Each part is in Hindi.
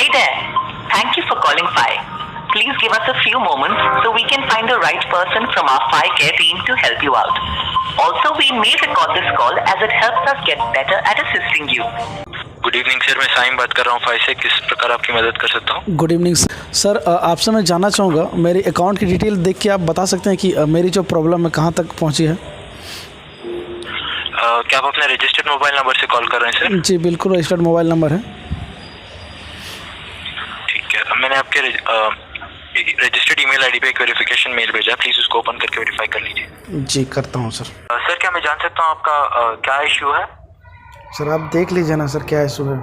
Hey there. Thank you for calling Fi. Please give us a few moments so we can find the right person from our Fi Care team to help you out. Also, we may record this call as it helps us get better at assisting you. Good evening sir, मैं साइम बात कर रहा हूँ फाइ से। किस प्रकार आपकी मदद कर सकता हूँ? गुड इवनिंग सर, आपसे मैं जानना चाहूँगा, मेरी अकाउंट की डिटेल देख के आप बता सकते हैं कि मेरी जो प्रॉब्लम है कहाँ तक पहुँची है? क्या आप अपने रजिस्टर्ड मोबाइल नंबर से कॉल कर रहे हैं सर? जी बिल्कुल, रजिस्टर्ड मोबाइल नंबर है। ठीक है, मैंने आपके रजिस्टर्ड ईमेल आईडी पे एक वेरिफिकेशन मेल भेजा, प्लीज़ उसको ओपन करके वेरीफाई कर लीजिए। जी करता हूँ सर। सर क्या मैं जान सकता हूँ आपका क्या इशू है? सर आप देख लीजिए ना सर, क्या इशू है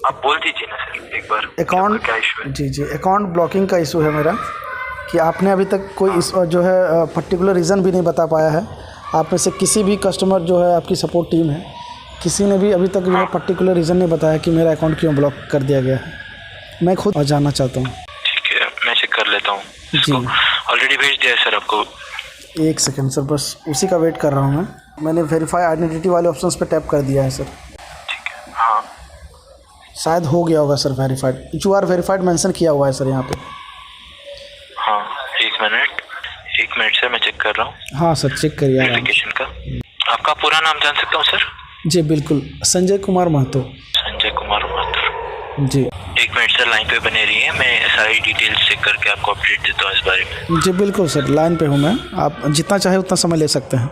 आप बोल दीजिए ना सर एक बार। अकाउंट क्या इशू है? जी अकाउंट ब्लॉकिंग का इशू है मेरा, कि आपने अभी तक कोई इस जो है पर्टिकुलर रीज़न भी नहीं बता पाया है। आप में से किसी भी कस्टमर जो है, आपकी सपोर्ट टीम है, किसी ने भी अभी तक जो है पर्टिकुलर रीज़न नहीं बताया कि मेरा अकाउंट क्यों ब्लॉक कर दिया गया है। मैं खुद जानना चाहता हूँ। ठीक है, मैं चेक कर लेता हूँ। जी ऑलरेडी भेज दिया है सर आपको। एक सेकंड सर, बस उसी का वेट कर रहा हूँ मैंने वेरीफाई आइडेंटिटी वाले ऑप्शंस पे टैप कर दिया है सर। ठीक है, हाँ शायद हो गया होगा sir verified. You are verified mention किया हुआ है सर यहाँ पे। हाँ, एक मिनट सर, मैं चेक कर रहा हूँ। हाँ सर, चेक करिए वेरिफिकेशन का। आपका पूरा नाम जान सकता हूँ सर? जी बिल्कुल, संजय कुमार महतो। संजय कुमार महतो जी। एक मिनट सर, लाइन पे बने रही है, मैं सारी डिटेल्स चेक करके आपको अपडेट देता हूँ इस बारे में। जी बिल्कुल सर, लाइन पे हूँ मैं, आप जितना चाहे उतना समय ले सकते हैं।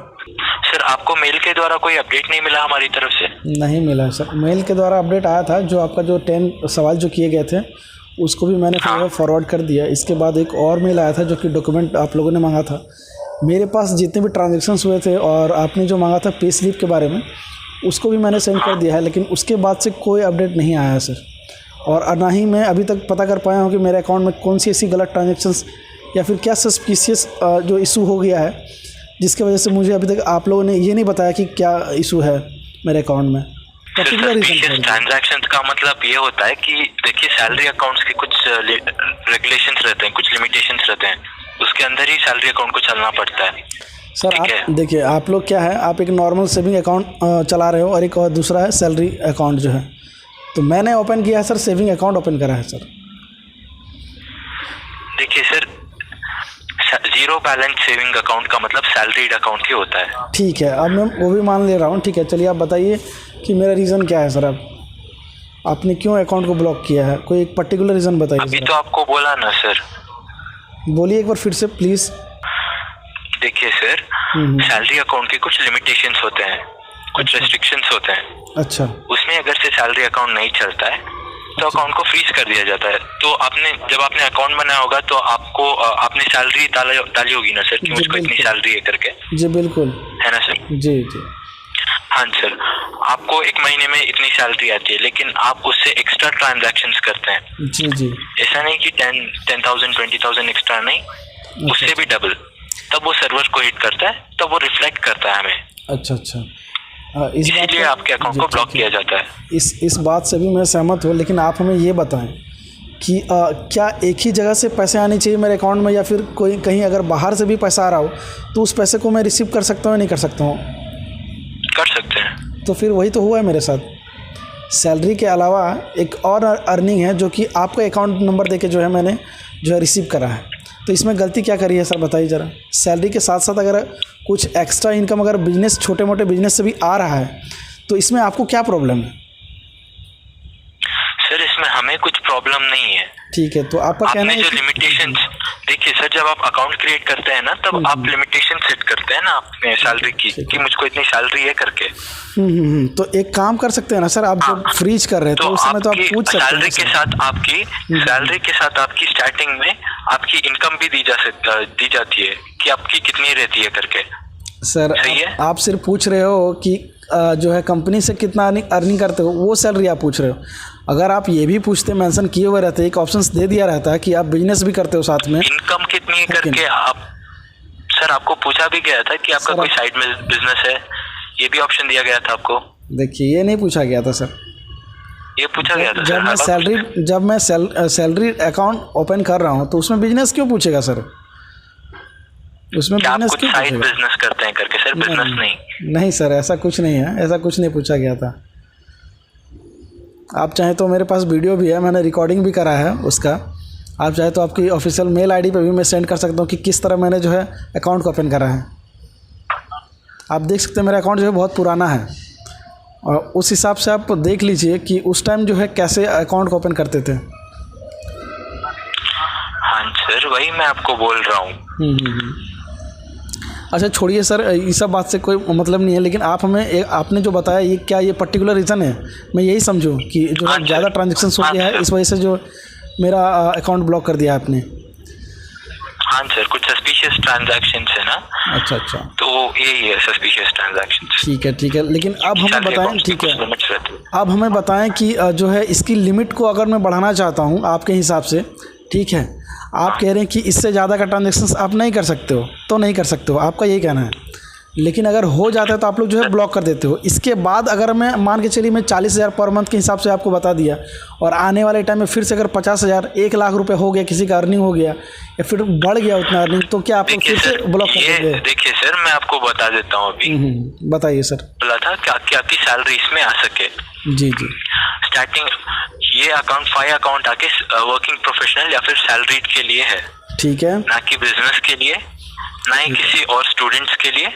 सर आपको मेल के द्वारा कोई अपडेट नहीं मिला हमारी तरफ से? नहीं मिला सर, मेल के द्वारा अपडेट आया था, जो आपका जो 10 सवाल जो किए गए थे उसको भी मैंने फिर फॉरवर्ड कर दिया। इसके बाद एक और मेल आया था जो कि डॉक्यूमेंट आप लोगों ने मांगा था। मेरे पास जितने भी ट्रांजेक्शन्स हुए थे और आपने जो मांगा था पे स्लिप के बारे में, उसको भी मैंने सेंड कर दिया है, लेकिन उसके बाद से कोई अपडेट नहीं आया है सर। और ना ही मैं अभी तक पता कर पाया हूँ कि मेरे अकाउंट में कौन सी ऐसी गलत ट्रांजेक्शन्स या फिर क्या सस्पिशियस जो इशू हो गया है, जिसकी वजह से मुझे अभी तक आप लोगों ने ये नहीं बताया कि क्या इशू है मेरे अकाउंट में। ट्रांजैक्शंस का मतलब ये होता है कि देखिए, सैलरी अकाउंट्स के कुछ रेगुलेशंस रहते हैं, कुछ लिमिटेशंस रहते हैं, उसके अंदर ही सैलरी अकाउंट को चलना पड़ता है सर। आप देखिए, आप लोग क्या है, आप एक नॉर्मल सेविंग अकाउंट चला रहे हो और एक और दूसरा है सैलरी अकाउंट जो है। तो मैंने ओपन किया है सर, सेविंग अकाउंट ओपन करा है सर। देखिए sir, zero balance saving account का मतलब सैलरीड अकाउंट ही होता है। ठीक है, अब मैं वो भी मान ले रहा हूँ। ठीक है, चलिए आप बताइए कि मेरा रीज़न क्या है सर। आपने क्यों अकाउंट को ब्लॉक किया है, कोई एक पर्टिकुलर रीज़न बताइए। अभी तो आपको बोला ना सर। बोलिए एक बार फिर से प्लीज़। देखिए सर, सैलरी अकाउंट के कुछ लिमिटेशंस होते हैं, कुछ रेस्ट्रिक्शंस होते हैं। अच्छा। उसमें अगर से सैलरी अकाउंट नहीं चलता है तो अकाउंट को फ्रीज कर दिया जाता है। तो जब आपने अकाउंट बनाया होगा तो आपको आपने सैलरी डाली होगी ना सर, कि मुझको इतनी सैलरी है करके। जी बिल्कुल, है ना सर? जी। हाँ सर, आपको एक महीने में इतनी सैलरी आती है, लेकिन आप उससे एक्स्ट्रा ट्रांजैक्शंस करते हैं। जी। ऐसा नहीं कि 10,000 20,000 एक्स्ट्रा नहीं, उससे भी डबल, तब वो सर्वर को हिट करता है, तब वो रिफ्लेक्ट करता है हमें। अच्छा। इसलिए आपके अकाउंट को ब्लॉक किया जाता है। इस बात से भी मैं सहमत हूँ, लेकिन आप हमें ये बताएं कि क्या एक ही जगह से पैसे आने चाहिए मेरे अकाउंट में, या फिर कोई कहीं अगर बाहर से भी पैसा आ रहा हो तो उस पैसे को मैं रिसीव कर सकता हूँ या नहीं कर सकता हूँ? कर सकते हैं। तो फिर वही तो हुआ है मेरे साथ। सैलरी के अलावा एक और अर्निंग है जो कि आपका अकाउंट नंबर देके जो है मैंने जो है रिसीव करा है। तो इसमें गलती क्या करी है सर, बताइए ज़रा। सैलरी के साथ साथ अगर कुछ एक्स्ट्रा इनकम अगर बिजनेस, छोटे मोटे बिजनेस से भी आ रहा है, तो इसमें आपको क्या प्रॉब्लम है? सर इसमें हमें कुछ प्रॉब्लम नहीं है। ठीक है, तो आपका कहना है जो लिमिटेशंस, देखिए सर, जब आप अकाउंट क्रिएट करते हैं ना, तब आप लिमिटेशन सेट करते हैं ना अपने सैलरी की, कि मुझको इतनी सैलरी है करके। तो एक काम कर सकते हैं ना सर, आप जब फ्रीज कर रहे हैं तो उस समय तो आप पूछ सकते हैं। सैलरी के साथ आपकी स्टार्टिंग में आपकी इनकम भी दी जाती है कि आपकी कितनी रहती है करके। सर आप सिर्फ पूछ रहे हो कि जो है कंपनी से कितना अर्निंग करते हो, वो सैलरी आप पूछ रहे हो। अगर आप ये भी पूछते, मेंशन किए हुए रहते, एक ऑप्शंस दे दिया रहता है कि आप बिजनेस भी करते हो साथ में, इनकम कितनी करके आप, सर आपको पूछा भी गया था कि आपका कोई साइड में बिजनेस है, ये भी ऑप्शन दिया गया था आपको। देखिए, ये नहीं पूछा गया था सर, ये पूछा गया था। जब मैं सैलरी अकाउंट ओपन कर रहा हूँ तो उसमें बिजनेस क्यों पूछेगा सर? उसमें बिजनेस कुछ साइड बिजनेस करते हैं करके सर, बिजनेस नहीं सर, ऐसा कुछ नहीं है, ऐसा कुछ नहीं पूछा गया था। आप चाहें तो मेरे पास वीडियो भी है, मैंने रिकॉर्डिंग भी करा है उसका। आप चाहे तो आपकी ऑफिशियल मेल आईडी पे भी मैं सेंड कर सकता हूँ कि किस तरह मैंने जो है अकाउंट को ओपन करा है। आप देख सकते हैं मेरा अकाउंट जो है बहुत पुराना है, और उस हिसाब से आप देख लीजिए कि उस टाइम जो है कैसे अकाउंट को ओपन करते थे। हाँ सर, वही मैं आपको बोल रहा हूँ। अच्छा छोड़िए सर, इस सब बात से कोई मतलब नहीं है, लेकिन आप हमें आपने जो बताया ये क्या ये पर्टिकुलर रीज़न है? मैं यही समझूं कि जो है ज़्यादा ट्रांजेक्शन हो गया है, इस वजह से जो मेरा अकाउंट ब्लॉक कर दिया आपने। हाँ सर, कुछ सस्पिशियस ट्रांजैक्शंस है ना। अच्छा अच्छा, तो यही है सस्पिशियस ट्रांजैक्शंस। ठीक है, लेकिन अब हमें बताएं, ठीक है, अब हमें बताएं कि जो है इसकी लिमिट को अगर मैं बढ़ाना चाहता हूँ आपके हिसाब से, ठीक है, आप कह रहे हैं कि इससे ज़्यादा का ट्रांजेक्शन्स आप नहीं कर सकते हो, तो नहीं कर सकते हो, आपका यही कहना है। लेकिन अगर हो जाता है तो आप लोग जो है ब्लॉक कर देते हो। इसके बाद अगर मैं मान के चलिए मैं 40,000 पर मंथ के हिसाब से आपको बता दिया, और आने वाले टाइम में फिर से अगर 50,000 1 लाख रुपए हो गया, किसी का अर्निंग हो गया या फिर बढ़ गया उतना अर्निंग, तो क्या आप लोग फिर से ब्लॉक कर देंगे? देखिए सर, मैं आपको बता देता हूँ अभी। बताइए सर। बोला था कि आपकी सैलरी इसमें आ सके। जी। स्टार्टिंग ये अकाउंट 5 अकाउंट आके वर्किंग प्रोफेशनल या फिर सैलरीड के लिए है, ठीक है, ना कि बिजनेस के लिए, ना ही किसी और स्टूडेंट्स के लिए।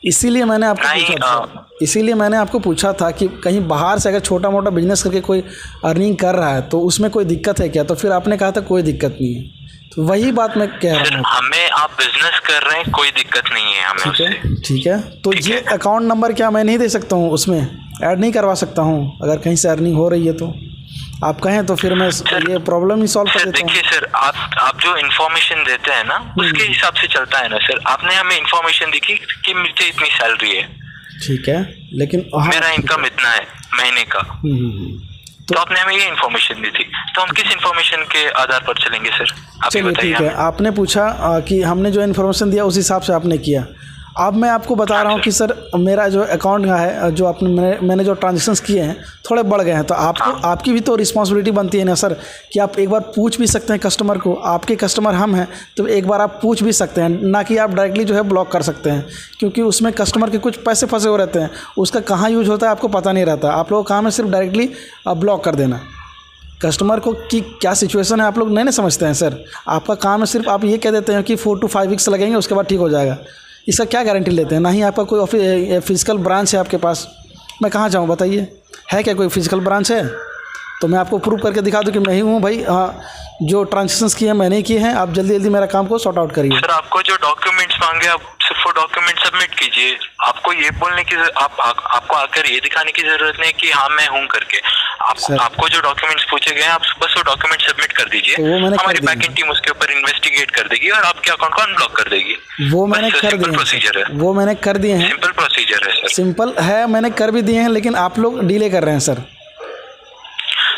इसीलिए मैंने आपको पूछा था कि कहीं बाहर से अगर छोटा मोटा बिजनेस करके कोई अर्निंग कर रहा है तो उसमें कोई दिक्कत है क्या? तो फिर आपने कहा था कोई दिक्कत नहीं है, तो वही बात मैं कह रहा हूँ। हमें आप बिजनेस कर रहे हैं, कोई दिक्कत नहीं है हमें। ठीक है, तो ये अकाउंट नंबर क्या मैं नहीं दे सकता हूँ, उसमें ऐड नहीं करवा सकता हूँ? अगर कहीं से अर्निंग हो रही है तो आप कहें तो फिर मैं ये प्रॉब्लम ही सॉल्व कर देता हूँ। देखिए सर, आप जो इन्फॉर्मेशन देते हैं ना उसके हिसाब से चलता है ना सर। आपने हमें इन्फॉर्मेशन दी कि मुझे इतनी सैलरी है, ठीक है, लेकिन मेरा इनकम इतना है महीने का, तो आपने हमें ये इन्फॉर्मेशन दी थी, तो हम किस इन्फॉर्मेशन के आधार पर चलेंगे सर? आप ही बताइए। ठीक है, आपने पूछा कि हमने जो इन्फॉर्मेशन दिया उस हिसाब से आपने किया। अब मैं आपको बता रहा हूँ कि सर मेरा जो अकाउंट का है, जो मैंने जो ट्रांजेक्शन्स किए हैं थोड़े बढ़ गए हैं, तो आपकी भी तो रिस्पॉन्सिबिलिटी बनती है ना सर कि आप एक बार पूछ भी सकते हैं कस्टमर को। आपके कस्टमर हम हैं तो एक बार आप पूछ भी सकते हैं, ना कि आप डायरेक्टली जो है ब्लॉक कर सकते हैं, क्योंकि उसमें कस्टमर के कुछ पैसे फंसे हुए रहते हैं, उसका कहाँ यूज होता है आपको पता नहीं रहता। आप लोगों का काम है सिर्फ डायरेक्टली ब्लॉक कर देना। कस्टमर को कि क्या सिचुएशन है आप लोग नहीं समझते हैं सर। आपका काम है सिर्फ आप ये कह देते हैं कि 4 to 5 वीक्स लगेंगे, उसके बाद ठीक हो जाएगा। इसका क्या गारंटी लेते हैं? ना ही आपका कोई फिजिकल ब्रांच है आपके पास। मैं कहाँ जाऊँ बताइए, है क्या कोई फिजिकल ब्रांच है? तो मैं आपको प्रूव करके दिखा दूँ कि मैं ही हूँ भाई। हाँ, जो ट्रांजेक्शन्स किए हैं मैंने ही किए हैं। आप जल्दी जल्दी मेरा काम को सॉर्ट आउट करिए। सर आपको जो डॉक्यूमेंट्स मांगे आप सिर्फ वो डॉक्यूमेंट सबमिट कीजिए। आपको ये बोलने की आपको आकर ये दिखाने की जरूरत नहीं कि हाँ मैं हूँ करके। आपको जो डॉक्यूमेंट्स पूछे गए हैं आप बस वो डॉक्यूमेंट सबमिट कर दीजिए, तो हमारी बैकएंड टीम उसके ऊपर इन्वेस्टिगेट कर देगी और आपके अकाउंट को अनब्लॉक कर देगी। वो मैंने कर दिए प्रोसीजर है, वो मैंने कर दिए हैं। सिंपल प्रोसीजर है सर, सिंपल है, मैंने कर भी दिए हैं, लेकिन आप लोग डिले कर रहे हैं सर।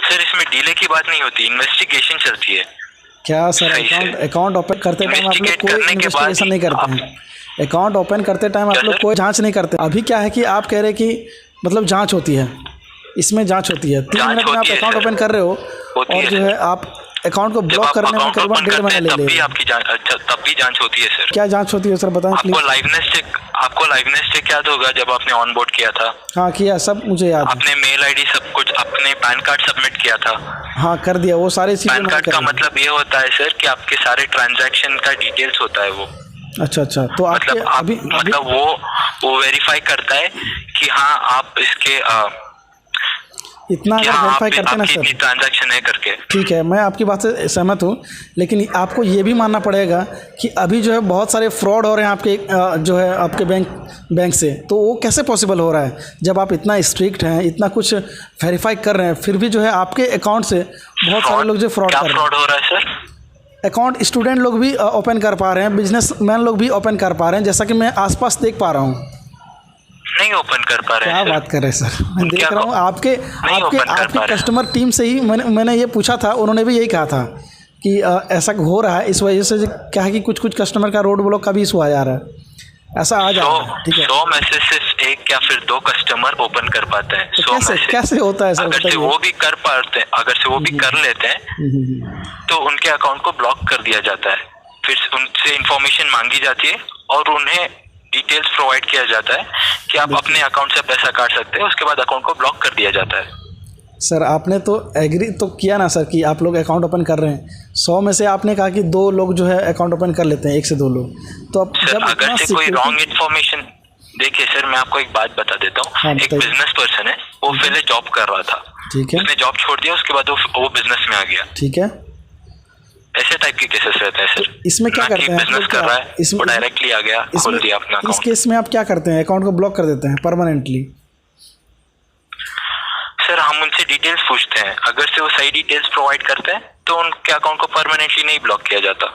सर इसमें डिले की बात नहीं होती, इन्वेस्टिगेशन चलती है। क्या सर अकाउंट ओपन करते टाइम आप लोग कोई इन्वेस्टिगेशन नहीं करते हैं? अकाउंट ओपन करते टाइम आप लोग कोई जांच नहीं करते? अभी क्या है कि आप कह रहे हैं कि मतलब जांच होती है, इसमें जांच होती है। 3 मिनट में आप अकाउंट ओपन कर रहे हो और जो है आप अकाउंट को ब्लॉक करने में करीबन 1.5 महीना ले लेंगे। तब भी जांच होती है सर। क्या जांच होती है सर बताएं प्लीज। आपको लाइवनेस चेक याद होगा जब आपने ऑन बोर्ड किया था? हाँ किया, सब मुझे याद है। आपने मेल आईडी सब कुछ, अपने पैन कार्ड सबमिट किया था? हाँ कर दिया, वो सारी चीजें। पैन कार्ड का मतलब ये होता है सर कि आपके सारे ट्रांजैक्शन का डिटेल्स होता है वो। अच्छा, तो मतलब वो वेरीफाई करता है कि हाँ आप इसके इतना अगर वेरीफाई करते ना सर, ट्रांजैक्शन है करके। ठीक है, मैं आपकी बात से सहमत हूँ, लेकिन आपको ये भी मानना पड़ेगा कि अभी जो है बहुत सारे फ्रॉड हो रहे हैं आपके जो है आपके बैंक से। तो वो कैसे पॉसिबल हो रहा है जब आप इतना स्ट्रिक्ट हैं, इतना कुछ वेरीफाई कर रहे हैं, फिर भी जो है आपके अकाउंट से बहुत सारे लोग जो फ्रॉड कर रहे हैं। फ्रॉड हो रहा है सर? अकाउंट स्टूडेंट लोग भी ओपन कर पा रहे हैं, बिजनेसमैन लोग भी ओपन कर पा रहे हैं, जैसा कि मैं आसपास देख पा रहा हूँ। नहीं ओपन कर पा रहे हैं। क्या बात कर रहे हैं सर, मैं देख रहा हूँ आपके कस्टमर टीम से ही मैंने ये पूछा था, उन्होंने भी यही कहा था कि ऐसा हो रहा है। इस वजह से क्या है कि कुछ कस्टमर का रोड ब्लॉक का भी इशू आ जा रहा है, ऐसा आ जा रहा है। ठीक है, 100 में से सिर्फ 1 या फिर 2 कस्टमर ओपन कर पाते हैं। तो कैसे होता है सर? अगर से वो भी कर पाते हैं, अगर से वो भी कर लेते हैं तो उनके अकाउंट को ब्लॉक कर दिया जाता है। फिर उनसे इंफॉर्मेशन मांगी जाती है और उन्हें डिटेल्स प्रोवाइड किया जाता है कि आप अपने अकाउंट से पैसा काट सकते हैं। उसके बाद अकाउंट को ब्लॉक कर दिया जाता है। सर आपने तो एग्री तो किया ना सर कि आप लोग अकाउंट ओपन कर रहे हैं। 100 में से आपने कहा कि 2 लोग जो है अकाउंट ओपन कर लेते हैं, 1 से 2 लोग। तो अब सर जब अगर से कोई रॉन्ग इन्फॉर्मेशन, देखिए सर मैं आपको एक बात बता देता हूँ। हाँ, एक बिजनेस पर्सन है, वो पहले जॉब कर रहा था, ठीक है, उसने जॉब छोड़ दिया, उसके बाद वो बिजनेस में आ गया। ठीक है, ऐसे टाइप के केसेस रहते हैं सर। इसमें क्या करते हैं? बिजनेस कर रहा है, वो डायरेक्टली आ गया, खोल दिया अपना इस अकाउंट। केस में आप क्या करते हैं? अकाउंट को ब्लॉक कर देते हैं परमानेंटली? सर हम उनसे डिटेल्स पूछते हैं, अगर से वो सही डिटेल्स प्रोवाइड करते हैं तो उनके अकाउंट को परमानेंटली नहीं ब्लॉक किया जाता।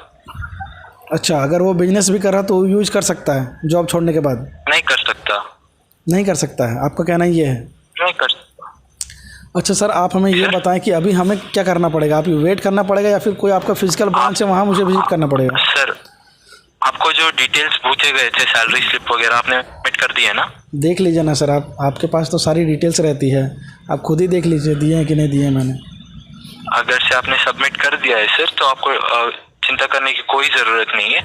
अच्छा, अगर वो बिजनेस भी कर रहा तो वो यूज कर सकता है जॉब छोड़ने के बाद? नहीं कर सकता। नहीं कर सकता है, आपका कहना ये है? नहीं कर सकता। अच्छा सर, आप हमें ये बताएं कि अभी हमें क्या करना पड़ेगा? आप वेट करना पड़ेगा या फिर कोई आपका फिजिकल ब्रांच है वहाँ मुझे विजिट करना पड़ेगा? सर आपको जो डिटेल्स पूछे गए थे, सैलरी स्लिप वगैरह, आपने सबमिट कर दिए ना? देख लीजिए ना सर, आपके पास तो सारी डिटेल्स रहती है, आप खुद ही देख लीजिए दिए हैं कि नहीं दिए मैंने। अगर से आपने सबमिट कर दिया है सर, तो आपको चिंता करने की कोई ज़रूरत नहीं है।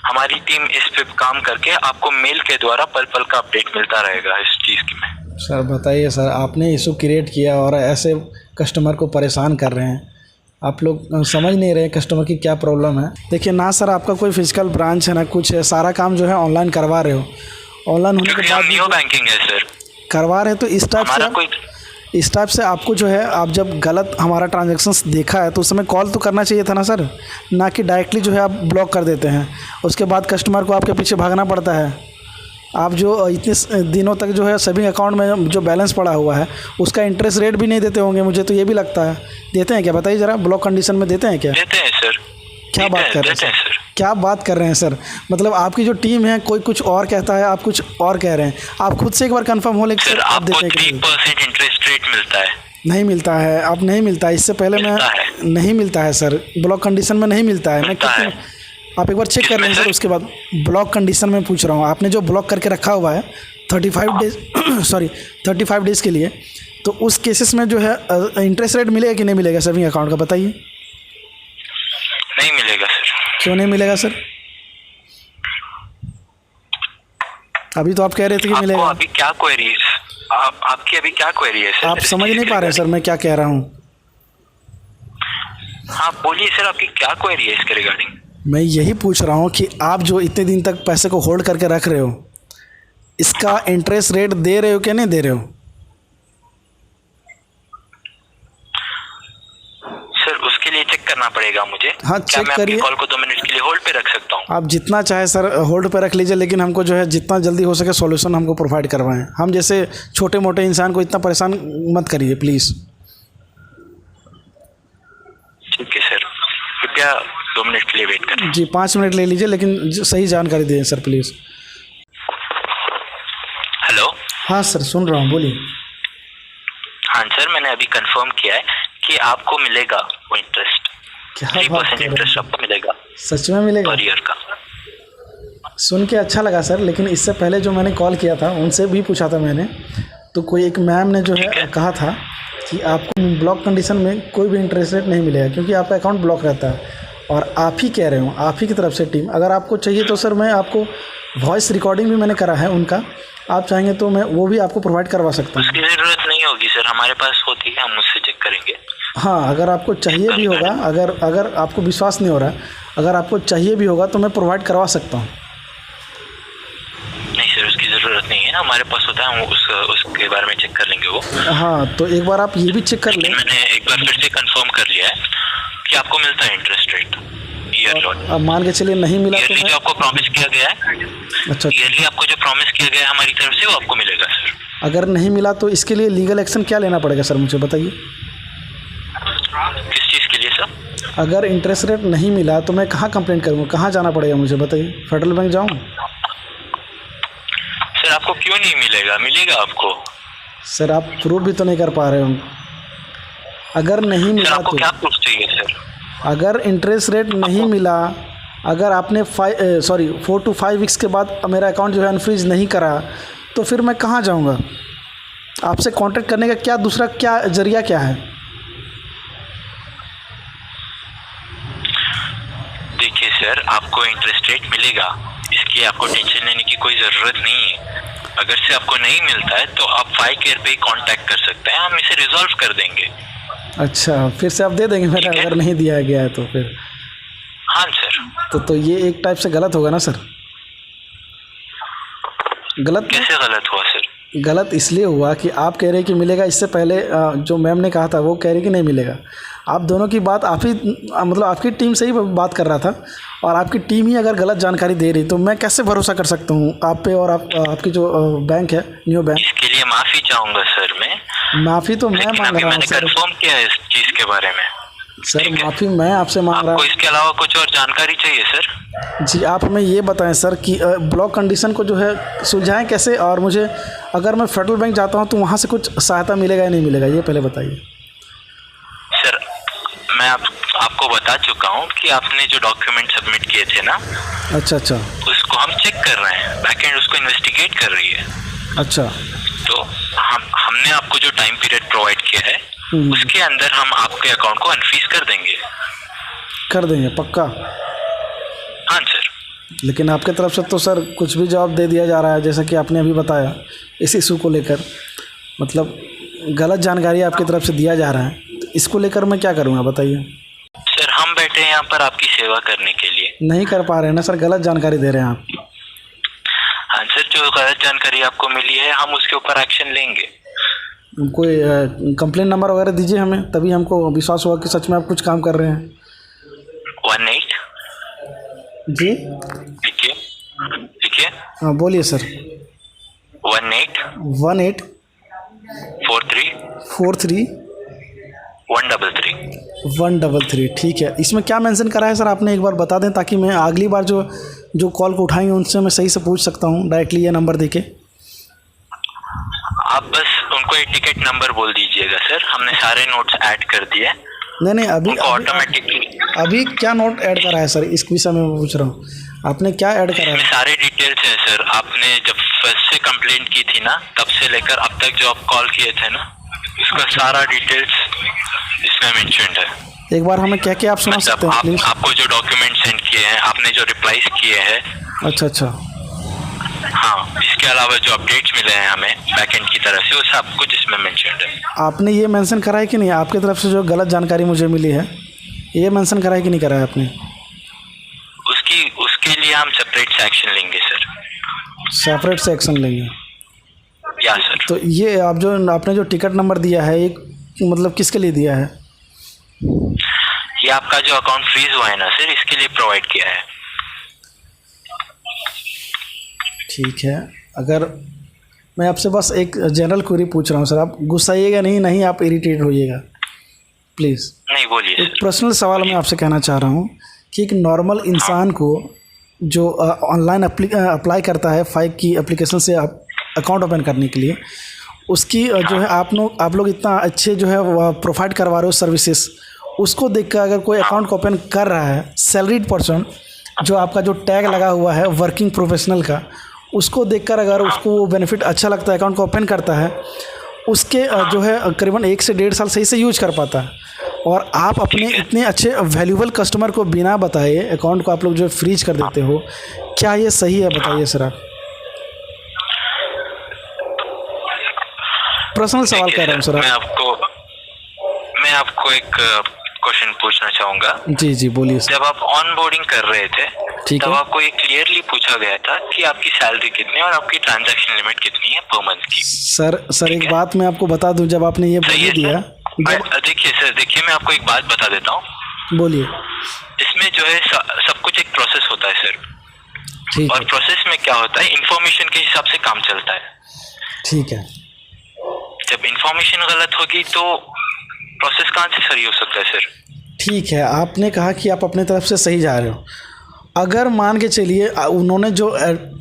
हमारी टीम इस पे काम करके आपको मेल के द्वारा पल पल का अपडेट मिलता रहेगा इस चीज़ की में। सर बताइए सर, आपने इशू क्रिएट किया और ऐसे कस्टमर को परेशान कर रहे हैं। आप लोग समझ नहीं रहे कस्टमर की क्या प्रॉब्लम है। देखिए ना सर, आपका कोई फिजिकल ब्रांच है ना कुछ है, सारा काम जो है ऑनलाइन करवा रहे हो। ऑनलाइन होने के बाद नियो बैंकिंग है सर, करवा रहे हैं, तो इस टाइप से आपको जो है, आप जब गलत हमारा ट्रांजैक्शंस देखा है तो उस समय कॉल तो करना चाहिए था ना सर, ना कि डायरेक्टली जो है आप ब्लॉक कर देते हैं। उसके बाद कस्टमर को आपके पीछे भागना पड़ता है। आप जो इतने दिनों तक जो है सेविंग अकाउंट में जो बैलेंस पड़ा हुआ है उसका इंटरेस्ट रेट भी नहीं देते होंगे, मुझे तो ये भी लगता है। देते हैं क्या? बताइए ज़रा, ब्लॉक कंडीशन में देते हैं क्या? देते हैं सर। क्या बात कर रहे हैं सर? क्या बात कर रहे हैं सर? मतलब आपकी जो टीम है कोई कुछ और कहता है, आप कुछ और कह रहे हैं। आप खुद से एक बार कंफर्म हो लेकिन सर आप देते हैं कि 3% इंटरेस्ट रेट मिलता है? नहीं मिलता है, अब नहीं मिलता है। इससे पहले मैं नहीं मिलता है सर, ब्लॉक कंडीशन में नहीं मिलता है। मैं आप एक बार चेक कर लें सर। उसके बाद ब्लॉक कंडीशन में पूछ रहा हूँ, आपने जो ब्लॉक करके रखा हुआ है 35 डेज़ के लिए, तो उस केसेस में जो है इंटरेस्ट रेट मिलेगा कि नहीं मिलेगा सेविंग अकाउंट का? बताइए। नहीं मिलेगा सर। क्यों नहीं मिलेगा सर? अभी तो आप कह रहे थे कि मिलेगा। अभी क्या क्वेरी, आपकी अभी क्या क्वेरी है सर? आप समझ नहीं पा रहे सर मैं क्या कह रहा हूँ। हाँ बोलिए सर, आपकी क्या क्वेरी है इसके रिगार्डिंग? मैं यही पूछ रहा हूँ कि आप जो इतने दिन तक पैसे को होल्ड करके रख रहे हो, इसका इंटरेस्ट रेट दे रहे हो कि नहीं दे रहे हो? सर उसके लिए चेक करना पड़ेगा मुझे। हाँ चेक करिए। कॉल को 2 मिनट के लिए होल्ड पे रख सकता हूँ? आप जितना चाहे सर होल्ड पे रख लीजिए, लेकिन हमको जो है जितना जल्दी हो सके सॉल्यूशन हमको प्रोवाइड करवाएं। हम जैसे छोटे मोटे इंसान को इतना परेशान मत करिए प्लीज़। ठीक है सर, कृपया 2 मिनट के लिए वेट करें। जी 5 मिनट ले लीजिए, लेकिन सही जानकारी दें सर प्लीज़। हेलो। हाँ सर सुन रहा हूँ, बोलिए। हाँ सर, मैंने अभी कंफर्म किया है कि आपको मिलेगा वो इंटरेस्ट। 3% इंटरेस्ट आपको मिलेगा। सच में मिलेगा? पर ईयर का। सुन के अच्छा लगा सर, लेकिन इससे पहले जो मैंने कॉल किया था उनसे भी पूछा था मैंने, तो कोई एक मैम ने जो है कहा था कि आपको ब्लॉक कंडीशन में कोई भी इंटरेस्ट रेट नहीं मिलेगा क्योंकि आपका अकाउंट ब्लॉक रहता है। और आप ही कह रहे हो, आप ही की तरफ से टीम, अगर आपको चाहिए तो सर मैं आपको वॉइस रिकॉर्डिंग भी मैंने करा है उनका, आप चाहेंगे तो मैं वो भी आपको प्रोवाइड करवा सकता हूँ। उसकी ज़रूरत नहीं होगी सर, हमारे पास होती है, हम उससे चेक करेंगे। हाँ अगर आपको चाहिए भी होगा, अगर आपको विश्वास नहीं हो रहा है, अगर आपको चाहिए भी होगा तो मैं प्रोवाइड करवा सकता हूँ। नहीं सर उसकी ज़रूरत नहीं है, हमारे पास होता है, हम उसके बारे में चेक कर लेंगे वो। हाँ तो एक बार आप ये भी चेक कर लें। मैंने एक बार फिर से कंफर्म कर लिया है कि आपको मिलता है इंटरेस्ट रेट ईयरली। अब मान के चलिए नहीं मिला तो जो आपको प्रॉमिस किया गया है, अच्छा ईयरली आपको जो प्रॉमिस किया गया है हमारी तरफ से वो आपको मिलेगा सर। अगर नहीं मिला तो इसके लिए लीगल एक्शन क्या लेना पड़ेगा सर, मुझे बताइए। किस चीज़ के लिए सर? अगर इंटरेस्ट रेट नहीं मिला तो मैं कहाँ कंप्लेंट करूँगा, कहाँ जाना पड़ेगा मुझे बताइए? फेडरल बैंक जाऊँ? सर आपको क्यों नहीं मिलेगा, मिलेगा आपको। सर आप प्रूफ भी तो नहीं कर पा रहे हो। अगर नहीं मिला आपको तो क्या प्रूफ चाहिए सर? अगर इंटरेस्ट रेट नहीं मिला, अगर आपने 4 to 5 वीक्स के बाद मेरा अकाउंट जो है अनफ्रीज नहीं करा, तो फिर मैं कहाँ जाऊँगा? आपसे कांटेक्ट करने का क्या दूसरा क्या जरिया क्या है? देखिए सर, आपको इंटरेस्ट रेट मिलेगा, इसकी आपको टेंशन लेने की कोई ज़रूरत नहीं है। अगर से आपको नहीं मिलता है तो आप फाई केयर पे ही कांटेक्ट कर सकते हैं, हम इसे रिजॉल्व कर देंगे। अच्छा, फिर से आप दे देंगे मेरा अगर नहीं दिया गया है तो फिर? हाँ सर। तो ये एक टाइप से गलत होगा ना सर? गलत कैसे गलत हुआ सर? गलत इसलिए हुआ कि आप कह रहे हैं कि मिलेगा, इससे पहले जो मैम ने कहा था वो कह रही कि नहीं मिलेगा। आप दोनों की बात आप ही मतलब आपकी टीम से ही बात कर रहा था, और आपकी टीम ही अगर गलत जानकारी दे रही तो मैं कैसे भरोसा कर सकता हूँ आप पे? और आपकी जो बैंक है न्यू बैंक, इसके लिए माफ़ी चाहूँगा सर मैं। माफ़ी तो मैं मांग रहा हूँ सर। कंफर्म किया है इस चीज़ के बारे में सर, माफ़ी मैं आपसे मांग रहा हूँ। आपको इसके अलावा कुछ और जानकारी चाहिए सर? जी, आप हमें ये बताएं सर कि ब्लॉक कंडीशन को जो है सुलझाएं कैसे, और मुझे अगर मैं फेडरल बैंक जाता हूँ तो वहाँ से कुछ सहायता मिलेगा या नहीं मिलेगा, ये पहले बताइए सर। मैं आपको बता चुका हूँ कि आपने जो डॉक्यूमेंट सबमिट किए थे ना, अच्छा, उसको हम चेक कर रहे हैं, बैकएंड उसको इन्वेस्टिगेट कर रही है। अच्छा, तो हमने आपको जो टाइम पीरियड प्रोवाइड किया है उसके अंदर हम आपके अकाउंट को अनफ्रीज कर देंगे। पक्का? हाँ सर। लेकिन आपके तरफ से तो सर कुछ भी जवाब दे दिया जा रहा है, जैसा कि आपने अभी बताया इस इशू को लेकर, मतलब गलत जानकारी आपकी तरफ से दिया जा रहा है। तो इसको लेकर मैं क्या करूँगा बताइए? सर हम बैठे हैं यहाँ पर आपकी सेवा करने के लिए। नहीं कर पा रहे हैं ना सर, गलत जानकारी दे रहे हैं आप। हाँ सर, जो गलत जानकारी आपको मिली है हम उसके ऊपर एक्शन लेंगे। कोई कंप्लेंट नंबर वगैरह दीजिए हमें, तभी हमको विश्वास होगा कि सच में आप कुछ काम कर रहे हैं। 18 जी लिखिए। हाँ बोलिए सर। 18 43 133। ठीक है, इसमें क्या मेंशन करा है सर आपने एक बार बता दें, ताकि मैं अगली बार जो कॉल को उठाएंगे उनसे मैं सही से पूछ सकता हूँ डायरेक्टली ये नंबर देके। आप बस उनको एक टिकट नंबर बोल दीजिएगा सर, हमने सारे नोट्स ऐड कर दिए। नहीं, अभी ऑटोमेटिकली अभी क्या नोट ऐड करा है सर, इस विषय में मैं पूछ रहा हूँ, आपने क्या ऐड करा है? सारे डिटेल्स हैं सर। आपने जब फर्स्ट से कंप्लेंट की थी ना, तब से लेकर अब तक जो आप कॉल किए थे ना, उसका सारा डिटेल्स इसमें मेंशन्ड है। एक बार हमें क्या आप सुना सकते हैं प्लीज? आपको जो डॉक्यूमेंट सेंड किए हैं, आपने जो रिप्लाईज किए हैं। अच्छा। हाँ, इसके अलावा जो अपडेट्स मिले हैं हमें बैकएंड की तरफ से, वो सब कुछ इसमें मेंशन्ड है। आपने ये मेंशन करा है कि नहीं, आपकी तरफ से जो गलत जानकारी मुझे मिली है ये मेंशन करा है कि नहीं करा है आपने? उसके लिए हम सेपरेट से एक्शन लेंगे सर। सेपरेट से एक्शन लेंगे? या सर। तो ये आपने जो टिकट नंबर दिया है, एक मतलब किसके लिए दिया है? ये आपका जो अकाउंट फ्रीज हुआ है ना सर, इसके लिए प्रोवाइड किया है। ठीक है, अगर मैं आपसे बस एक जनरल क्वेरी पूछ रहा हूँ सर, आप गुस्साइएगा नहीं, आप इरिटेट होइएगा प्लीज़। नहीं, बोलिए। एक पर्सनल सवाल मैं आपसे कहना चाह रहा हूँ कि एक नॉर्मल इंसान को जो ऑनलाइन अप्लाई करता है फाइव की एप्लीकेशन से आप अकाउंट ओपन करने के लिए, उसकी जो है आप लोग इतना अच्छे जो है प्रोवाइड करवा रहे हो सर्विसेज, उसको देखकर अगर कोई अकाउंट ओपन कर रहा है सैलरीड पर्सन, जो आपका जो टैग लगा हुआ है वर्किंग प्रोफेशनल का, उसको देखकर अगर उसको वो बेनिफिट अच्छा लगता है, अकाउंट को ओपन करता है, उसके जो है करीबन 1 से 1.5 साल सही से यूज कर पाता है, और आप अपने इतने अच्छे वैल्यूबल कस्टमर को बिना बताए अकाउंट को आप लोग जो फ्रीज कर देते हो, क्या ये सही है? बताइए सर आप। पर्सनल सवाल कह रहा हूँ सर। मैं आपको एक क्वेश्चन पूछना चाहूँगा। जी बोलिए सर। जब आप ऑन बोर्डिंग कर रहे थे, तब आपको ये क्लियरली पूछा गया था कि आपकी सैलरी कितनी है और आपकी ट्रांजैक्शन लिमिट कितनी है पर मंथ की। सर एक बात मैं आपको बता दूं, जब आपने ये बोल दिया, देखिए मैं आपको एक बात बता देता हूँ। बोलिए। इसमें जो है सब कुछ एक प्रोसेस होता है सर। ठीक और प्रोसेस में क्या होता है, इंफॉर्मेशन के हिसाब से काम चलता है। ठीक है। जब इंफॉर्मेशन गलत होगी तो प्रोसेस कहाँ से सही हो सकता है सर? ठीक है, आपने कहा कि आप अपने तरफ से सही जा रहे हो। अगर मान के चलिए उन्होंने जो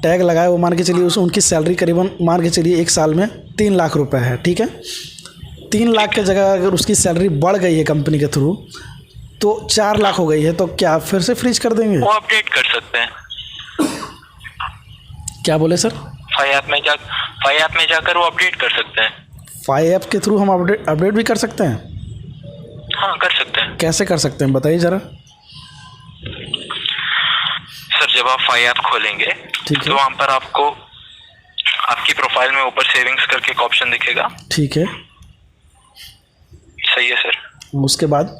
टैग लगाया वो मान के चलिए उनकी सैलरी करीबन मान के चलिए 1 साल में 3 लाख रुपए है, ठीक है। 3 लाख की जगह अगर उसकी सैलरी बढ़ गई है कंपनी के थ्रू तो 4 लाख हो गई है, तो क्या फिर से फ्रीज कर देंगे? वो अपडेट कर सकते हैं। क्या बोले सर? फाई ऐप में जाकर वो अपडेट कर सकते हैं। फाई ऐप के थ्रू हम अपडेट भी कर सकते हैं? हाँ, कर सकते हैं। कैसे कर सकते हैं बताइए ज़रा। सर जब आप फाई ऐप खोलेंगे तो वहाँ पर आपको आपकी प्रोफाइल में ऊपर सेविंग्स करके एक ऑप्शन दिखेगा। ठीक है, सही है सर। उसके बाद?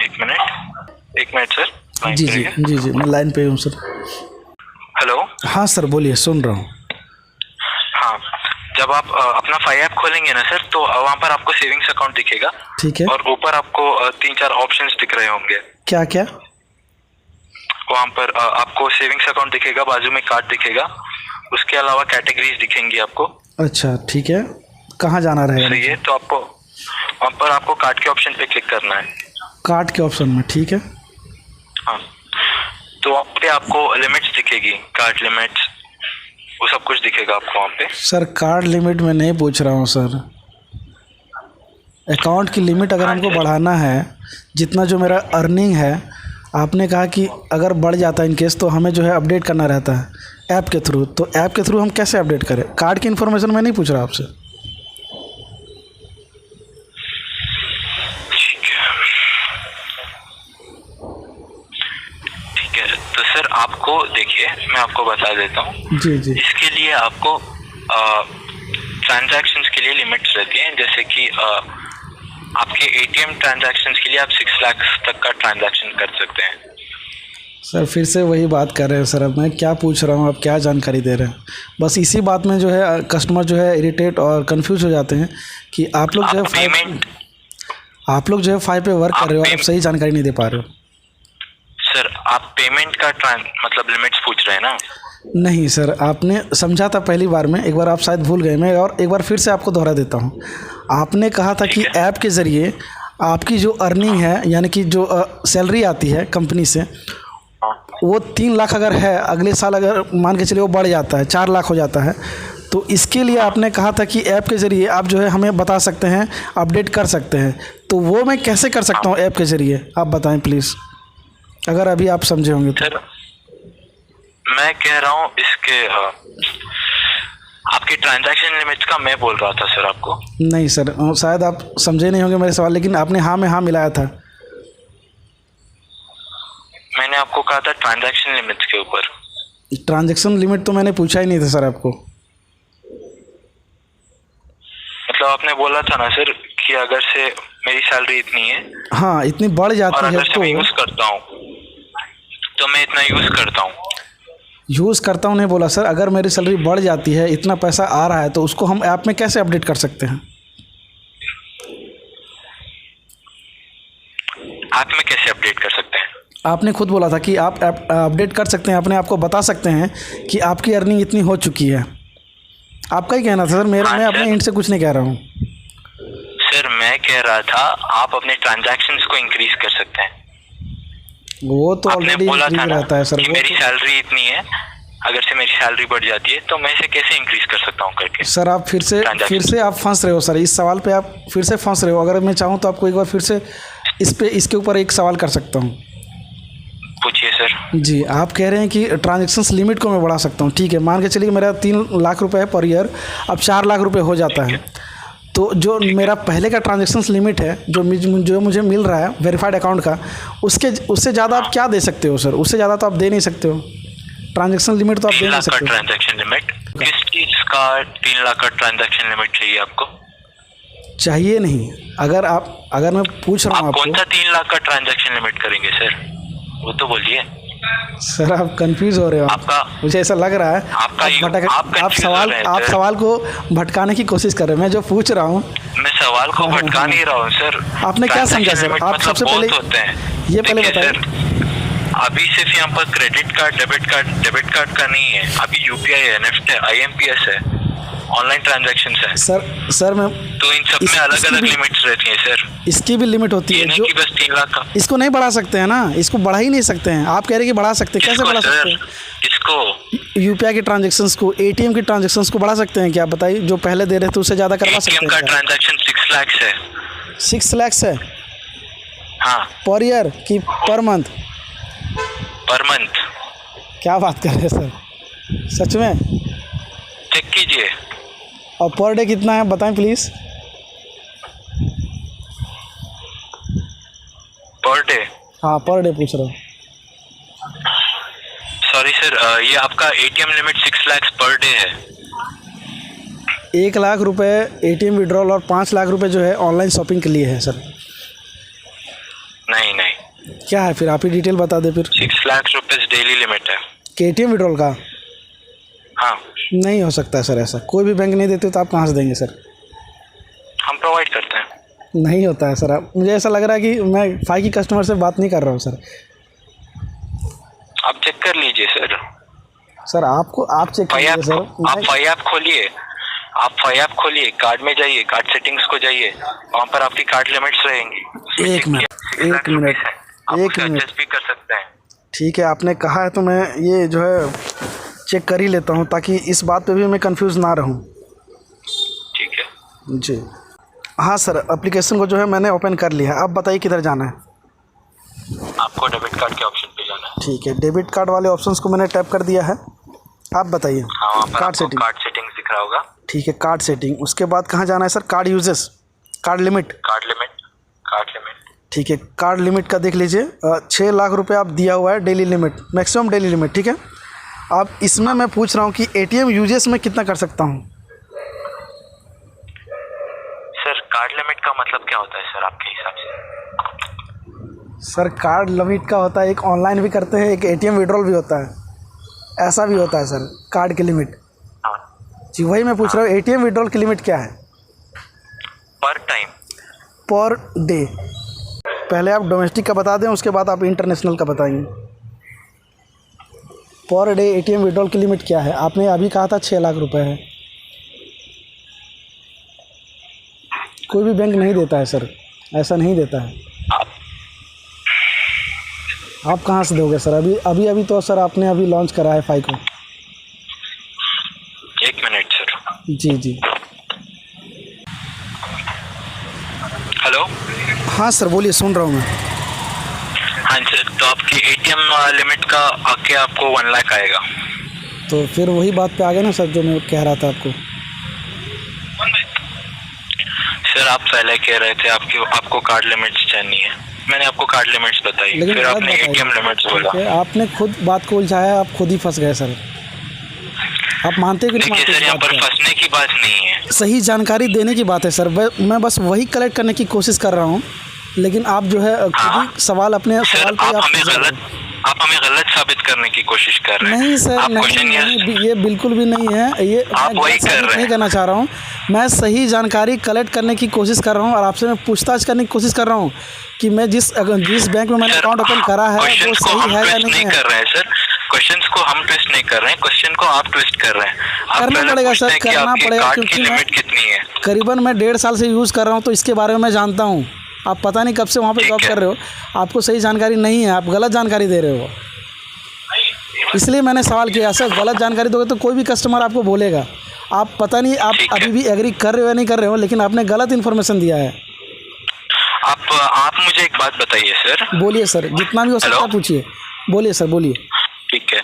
एक मिनट सर, लाइन जी पे जी रहिए। जी जी, मैं लाइन पे हूँ सर। हेलो। हाँ सर बोलिए, सुन रहा हूँ। हाँ, जब आप अपना फाइव ऐप खोलेंगे ना सर, तो वहाँ पर आपको सेविंग्स अकाउंट दिखेगा। ठीक है। और ऊपर आपको 3-4 ऑप्शंस दिख रहे होंगे। क्या क्या? वहाँ पर आपको सेविंग्स अकाउंट दिखेगा, बाजू में कार्ड दिखेगा, उसके अलावा कैटेगरीज दिखेंगी आपको। अच्छा ठीक है, कहाँ जाना रहेगा? सही है, तो आपको वहाँ पर आपको कार्ड के ऑप्शन पे क्लिक करना है। कार्ड के ऑप्शन में, ठीक है। हाँ, तो वहाँ पे आपको लिमिट्स दिखेगी, कार्ड लिमिट्स, वो सब कुछ दिखेगा आपको वहाँ पे। सर कार्ड लिमिट में नहीं पूछ रहा हूँ सर, अकाउंट की लिमिट अगर हमको बढ़ाना है, जितना जो मेरा अर्निंग है, आपने कहा कि अगर बढ़ जाता है इन केस, तो हमें जो है अपडेट करना रहता है ऐप के थ्रू। तो ऐप के थ्रू हम कैसे अपडेट करें? कार्ड की इन्फॉर्मेशन मैं नहीं पूछ रहा आपसे। ठीक है, तो सर आपको देखिए, मैं आपको बता देता हूँ। जी जी। इसके लिए आपको ट्रांजैक्शंस के लिए लिमिट्स रहती हैं, जैसे कि आपके एटीएम ट्रांजैक्शंस के लिए आप 6 लाख तक का ट्रांजैक्शन कर सकते हैं। सर फिर से वही बात कर रहे हैं सर, अब मैं क्या पूछ रहा हूँ, आप क्या जानकारी दे रहे हैं? बस इसी बात में जो है कस्टमर जो है इरिटेट और कंफ्यूज हो जाते हैं कि आप लोग जो है फाइव पे वर्क कर रहे हो, आप सही जानकारी नहीं दे पा रहे हो। सर आप पेमेंट का मतलब लिमिट्स पूछ रहे हैं ना? नहीं सर, आपने समझा था पहली बार में, एक बार आप शायद भूल गए, मैं और एक बार फिर से आपको दोहरा देता हूँ। आपने कहा था कि ऐप के ज़रिए आपकी जो अर्निंग है, यानी कि जो सैलरी आती है कंपनी से, वो 3 लाख अगर है, अगले साल अगर मान के चलिए वो बढ़ जाता है 4 लाख हो जाता है, तो इसके लिए आपने कहा था कि ऐप के ज़रिए आप जो है हमें बता सकते हैं, अपडेट कर सकते हैं। तो वो मैं कैसे कर सकता हूँ ऐप के ज़रिए, आप बताएं प्लीज़, अगर अभी आप समझे होंगे तो। सर मैं कह रहा हूँ इसके आपके ट्रांजैक्शन लिमिट्स का मैं बोल रहा था सर आपको। नहीं सर, शायद आप समझे नहीं होंगे मेरे सवाल, लेकिन आपने हाँ में हाँ मिलाया था। मैंने आपको कहा था ट्रांजैक्शन लिमिट्स के ऊपर। ट्रांजैक्शन लिमिट तो मैंने पूछा ही नहीं था सर आपको। मतलब आपने बोला था ना सर कि अगर से मेरी सैलरी इतनी है, हाँ इतनी बढ़ और जाती है अगर से तो मैं यूज करता हूँ, तो मैं इतना यूज करता हूँ। यूज़ करता हूँ नहीं बोला सर, अगर मेरी सैलरी बढ़ जाती है, इतना पैसा आ रहा है, तो उसको हम ऐप में कैसे अपडेट कर सकते हैं? ऐप में कैसे अपडेट कर सकते हैं? आपने खुद बोला था कि आप अपडेट कर सकते हैं, अपने आप को बता सकते हैं कि आपकी अर्निंग इतनी हो चुकी है। आपका ही कहना था सर, मेरा मैं अपने एंड से कुछ नहीं कह रहा हूँ। सर मैं कह रहा था आप अपने ट्रांजैक्शंस को इंक्रीज कर सकते हैं। वो तो ऑलरेडी इंक्रीज रहता है सर। कि मेरी सैलरी इतनी है, अगर से मेरी सैलरी बढ़ जाती है तो मैं इसे कैसे इंक्रीज कर सकता हूँ करके। सर आप फिर से आप फंस रहे हो सर, इस सवाल पे आप फिर से फंस रहे हो। अगर मैं चाहूँ तो आपको एक बार फिर से इसके ऊपर एक सवाल कर सकता हूँ। पूछिए सर। जी, आप कह रहे हैं कि ट्रांजैक्शंस लिमिट को मैं बढ़ा सकता हूँ, ठीक है। मान के चलिए मेरा 3 लाख रुपए है पर ईयर, अब 4 लाख रुपए हो जाता है, तो जो मेरा पहले का ट्रांजैक्शंस लिमिट है, जो मुझे मिल रहा है वेरीफाइड अकाउंट का, उससे ज़्यादा आप क्या दे सकते हो सर? उससे ज़्यादा तो आप दे नहीं सकते हो, ट्रांजैक्शन लिमिट तो आप दे नहीं सकते। ट्रांजैक्शन लिमिट किस चीज़ का? 3 लाख का ट्रांजैक्शन लिमिट चाहिए आपको? चाहिए नहीं, अगर मैं पूछ रहा हूँ आपको, कौन सा 3 लाख का ट्रांजैक्शन लिमिट करेंगे सर, वो तो बोलिए। सर आप कंफ्यूज हो रहे हो, मुझे ऐसा लग रहा है आप सवाल को भटकाने की कोशिश कर रहे हैं। मैं जो पूछ रहा हूँ, मैं सवाल को भटका नहीं रहा हूँ सर। आपने क्या समझा सर? आप सबसे पहले ये पहले बताइए। अभी सिर्फ यहाँ पर क्रेडिट कार्ड, डेबिट कार्ड का नहीं है, अभी यूपीआई है, नेफ्ट है, IMPS है, ऑनलाइन ट्रांजैक्शन है सर मैं तो इन सब में अलग अलग लिमिट्स रहती हैं सर। इसकी भी लिमिट होती है, जो कि बस 3 लाख का। इसको नहीं बढ़ा सकते हैं ना, इसको बढ़ा ही नहीं सकते हैं। आप कह रहे हैं कि बढ़ा सकते हैं, कैसे बढ़ा सकते हैं? इसको यूपीआई के ट्रांजैक्शंस को, ATM के ट्रांजैक्शंस को बढ़ा सकते हैं क्या? बताइए, जो पहले दे रहे थे उससे ज़्यादा करवा सकते हैं? का ट्रांजैक्शन 6 लाख है। 6 लाख है? हाँ। पर ईयर कि पर मंथ? Per month. क्या बात कर रहे हैं सर, सच में? चेक कीजिए। और पर डे कितना है बताएं प्लीज़। Per day? हाँ पर डे पूछ रहा हूँ। सॉरी सर, ये आपका ATM limit 6 lakh per day है। 1 लाख रुपए ATM विड्रॉल और 5 लाख रुपए जो है ऑनलाइन शॉपिंग के लिए है सर। नहीं नहीं, क्या है फिर, आप ही डिटेल बता दे फिर। 6 लाख रुपीज डेली लिमिट है। ATM विड्रॉल का? हाँ, नहीं हो सकता है सर ऐसा, कोई भी बैंक नहीं देते तो आप कहाँ से देंगे सर? हम प्रोवाइड करते हैं। नहीं होता है सर। आप, मुझे ऐसा लग रहा है कि मैं फाई की कस्टमर से बात नहीं कर रहा हूँ सर। आप चेक कर लीजिए सर। सर आपको आप चेक कीजिए सर। आप फाई ऐप खोलिए, आप फाई ऐप खोलिए, कार्ड में जाइए, कार्ड सेटिंग्स को जाइए, वहाँ पर आपकी कार्ड लिमिट्स रहेंगी। एक मिनट एडजस्ट भी कर सकते हैं। ठीक है, आपने कहा है तो मैं ये जो है चेक कर ही लेता हूँ, ताकि इस बात पे भी मैं कंफ्यूज ना रहूँ। ठीक है जी हाँ सर, एप्लीकेशन को जो है मैंने ओपन कर लिया है। आप बताइए किधर जाना है? आपको डेबिट कार्ड के ऑप्शन पे जाना है। ठीक है, डेबिट कार्ड वाले ऑप्शंस को मैंने टैप कर दिया है। आप बताइए। हाँ, वहाँ पर कार्ड सेटिंग। कार्ड सेटिंग्स दिख रहा होगा। ठीक है, कार्ड सेटिंग। उसके बाद कहाँ जाना है sir? Card uses, card limit. Card limit. ठीक है, कार्ड लिमिट का देख लीजिए। 6 लाख रुपए आप दिया हुआ है daily limit, maximum daily limit. ठीक है, अब इसमें मैं पूछ रहा हूँ कि ATM यूजेस में कितना कर सकता हूँ? सर कार्ड लिमिट का मतलब क्या होता है सर आपके हिसाब से? सर कार्ड लिमिट का होता है, एक ऑनलाइन भी करते हैं, एक ATM विड्रॉल भी होता है, ऐसा भी होता है सर कार्ड की लिमिट। हाँ जी वही मैं पूछ रहा हूँ, ATM विड्रॉल की लिमिट क्या है? पर टाइम, पर डे। पहले आप डोमेस्टिक का बता दें, उसके बाद आप इंटरनेशनल का बताएंगे। पर डे ATM विड्रॉल की लिमिट क्या है? आपने अभी कहा था 6 लाख रुपए है। कोई भी बैंक नहीं देता है सर, ऐसा नहीं देता है। आप कहाँ से दोगे सर? अभी तो सर आपने अभी लॉन्च करा है फाई को। 1 मिनट सर। जी हेलो। हाँ सर बोलिए, सुन रहा हूँ मैं। हाँ सर, तो आपकी ATM लिमिट का आके आपको 1 लाख आएगा। तो फिर वही बात पे आ गया ना सर, जो मैं कह रहा था आपको। सर आप पहले कह रहे थे आपको कार्ड लिमिट्स चाहिए है, मैंने आपको कार्ड लिमिट्स बताई, फिर आपने ATM लिमिट्स बोला। आपने खुद बात को उलझाया, आप खुद ही फंस गए सर। आप मानते कि नहीं मानते? सर यहाँ पर फंसने की बात नहीं है, सही जानकारी देने की बात है सर। मैं बस वही कलेक्ट करने की कोशिश कर रहा हूँ, लेकिन आप जो है खुद ही सवाल अपने सवाल पे आप हमें गलत साबित करने की कोशिश कर रहे हैं। नहीं सर, नहीं, ये बिल्कुल भी नहीं है। ये आप वही कर रहे हैं। नहीं करना चाह रहा हूँ, मैं सही जानकारी कलेक्ट करने की कोशिश कर रहा हूँ और आपसे मैं पूछताछ करने की कोशिश कर रहा हूँ कि मैं जिस बैंक में मैंने अकाउंट ओपन करा है वो सही है या नहीं है। कर रहे हैं सर, क्वेश्चंस को हम ट्विस्ट नहीं कर रहे हैं, क्वेश्चन को आप ट्विस्ट कर रहे हैं। करना पड़ेगा सर, करना पड़ेगा, क्योंकि लिमिट कितनी है? करीबन मैं 1.5 साल से यूज़ कर रहा हूँ, तो इसके बारे में मैं जानता हूँ। आप पता नहीं कब से वहाँ पे जॉब कर रहे हो, आपको सही जानकारी नहीं है, आप गलत जानकारी दे रहे हो। इसलिए मैंने सवाल किया सर। गलत जानकारी दोगे तो कोई भी कस्टमर आपको बोलेगा। आप पता नहीं आप अभी भी एग्री कर रहे हो या नहीं कर रहे हो, लेकिन आपने गलत इन्फॉर्मेशन दिया है। आप मुझे एक बात बताइए सर। बोलिए सर, जितना भी हो सकता है पूछिए। बोलिए सर, बोलिए। ठीक है,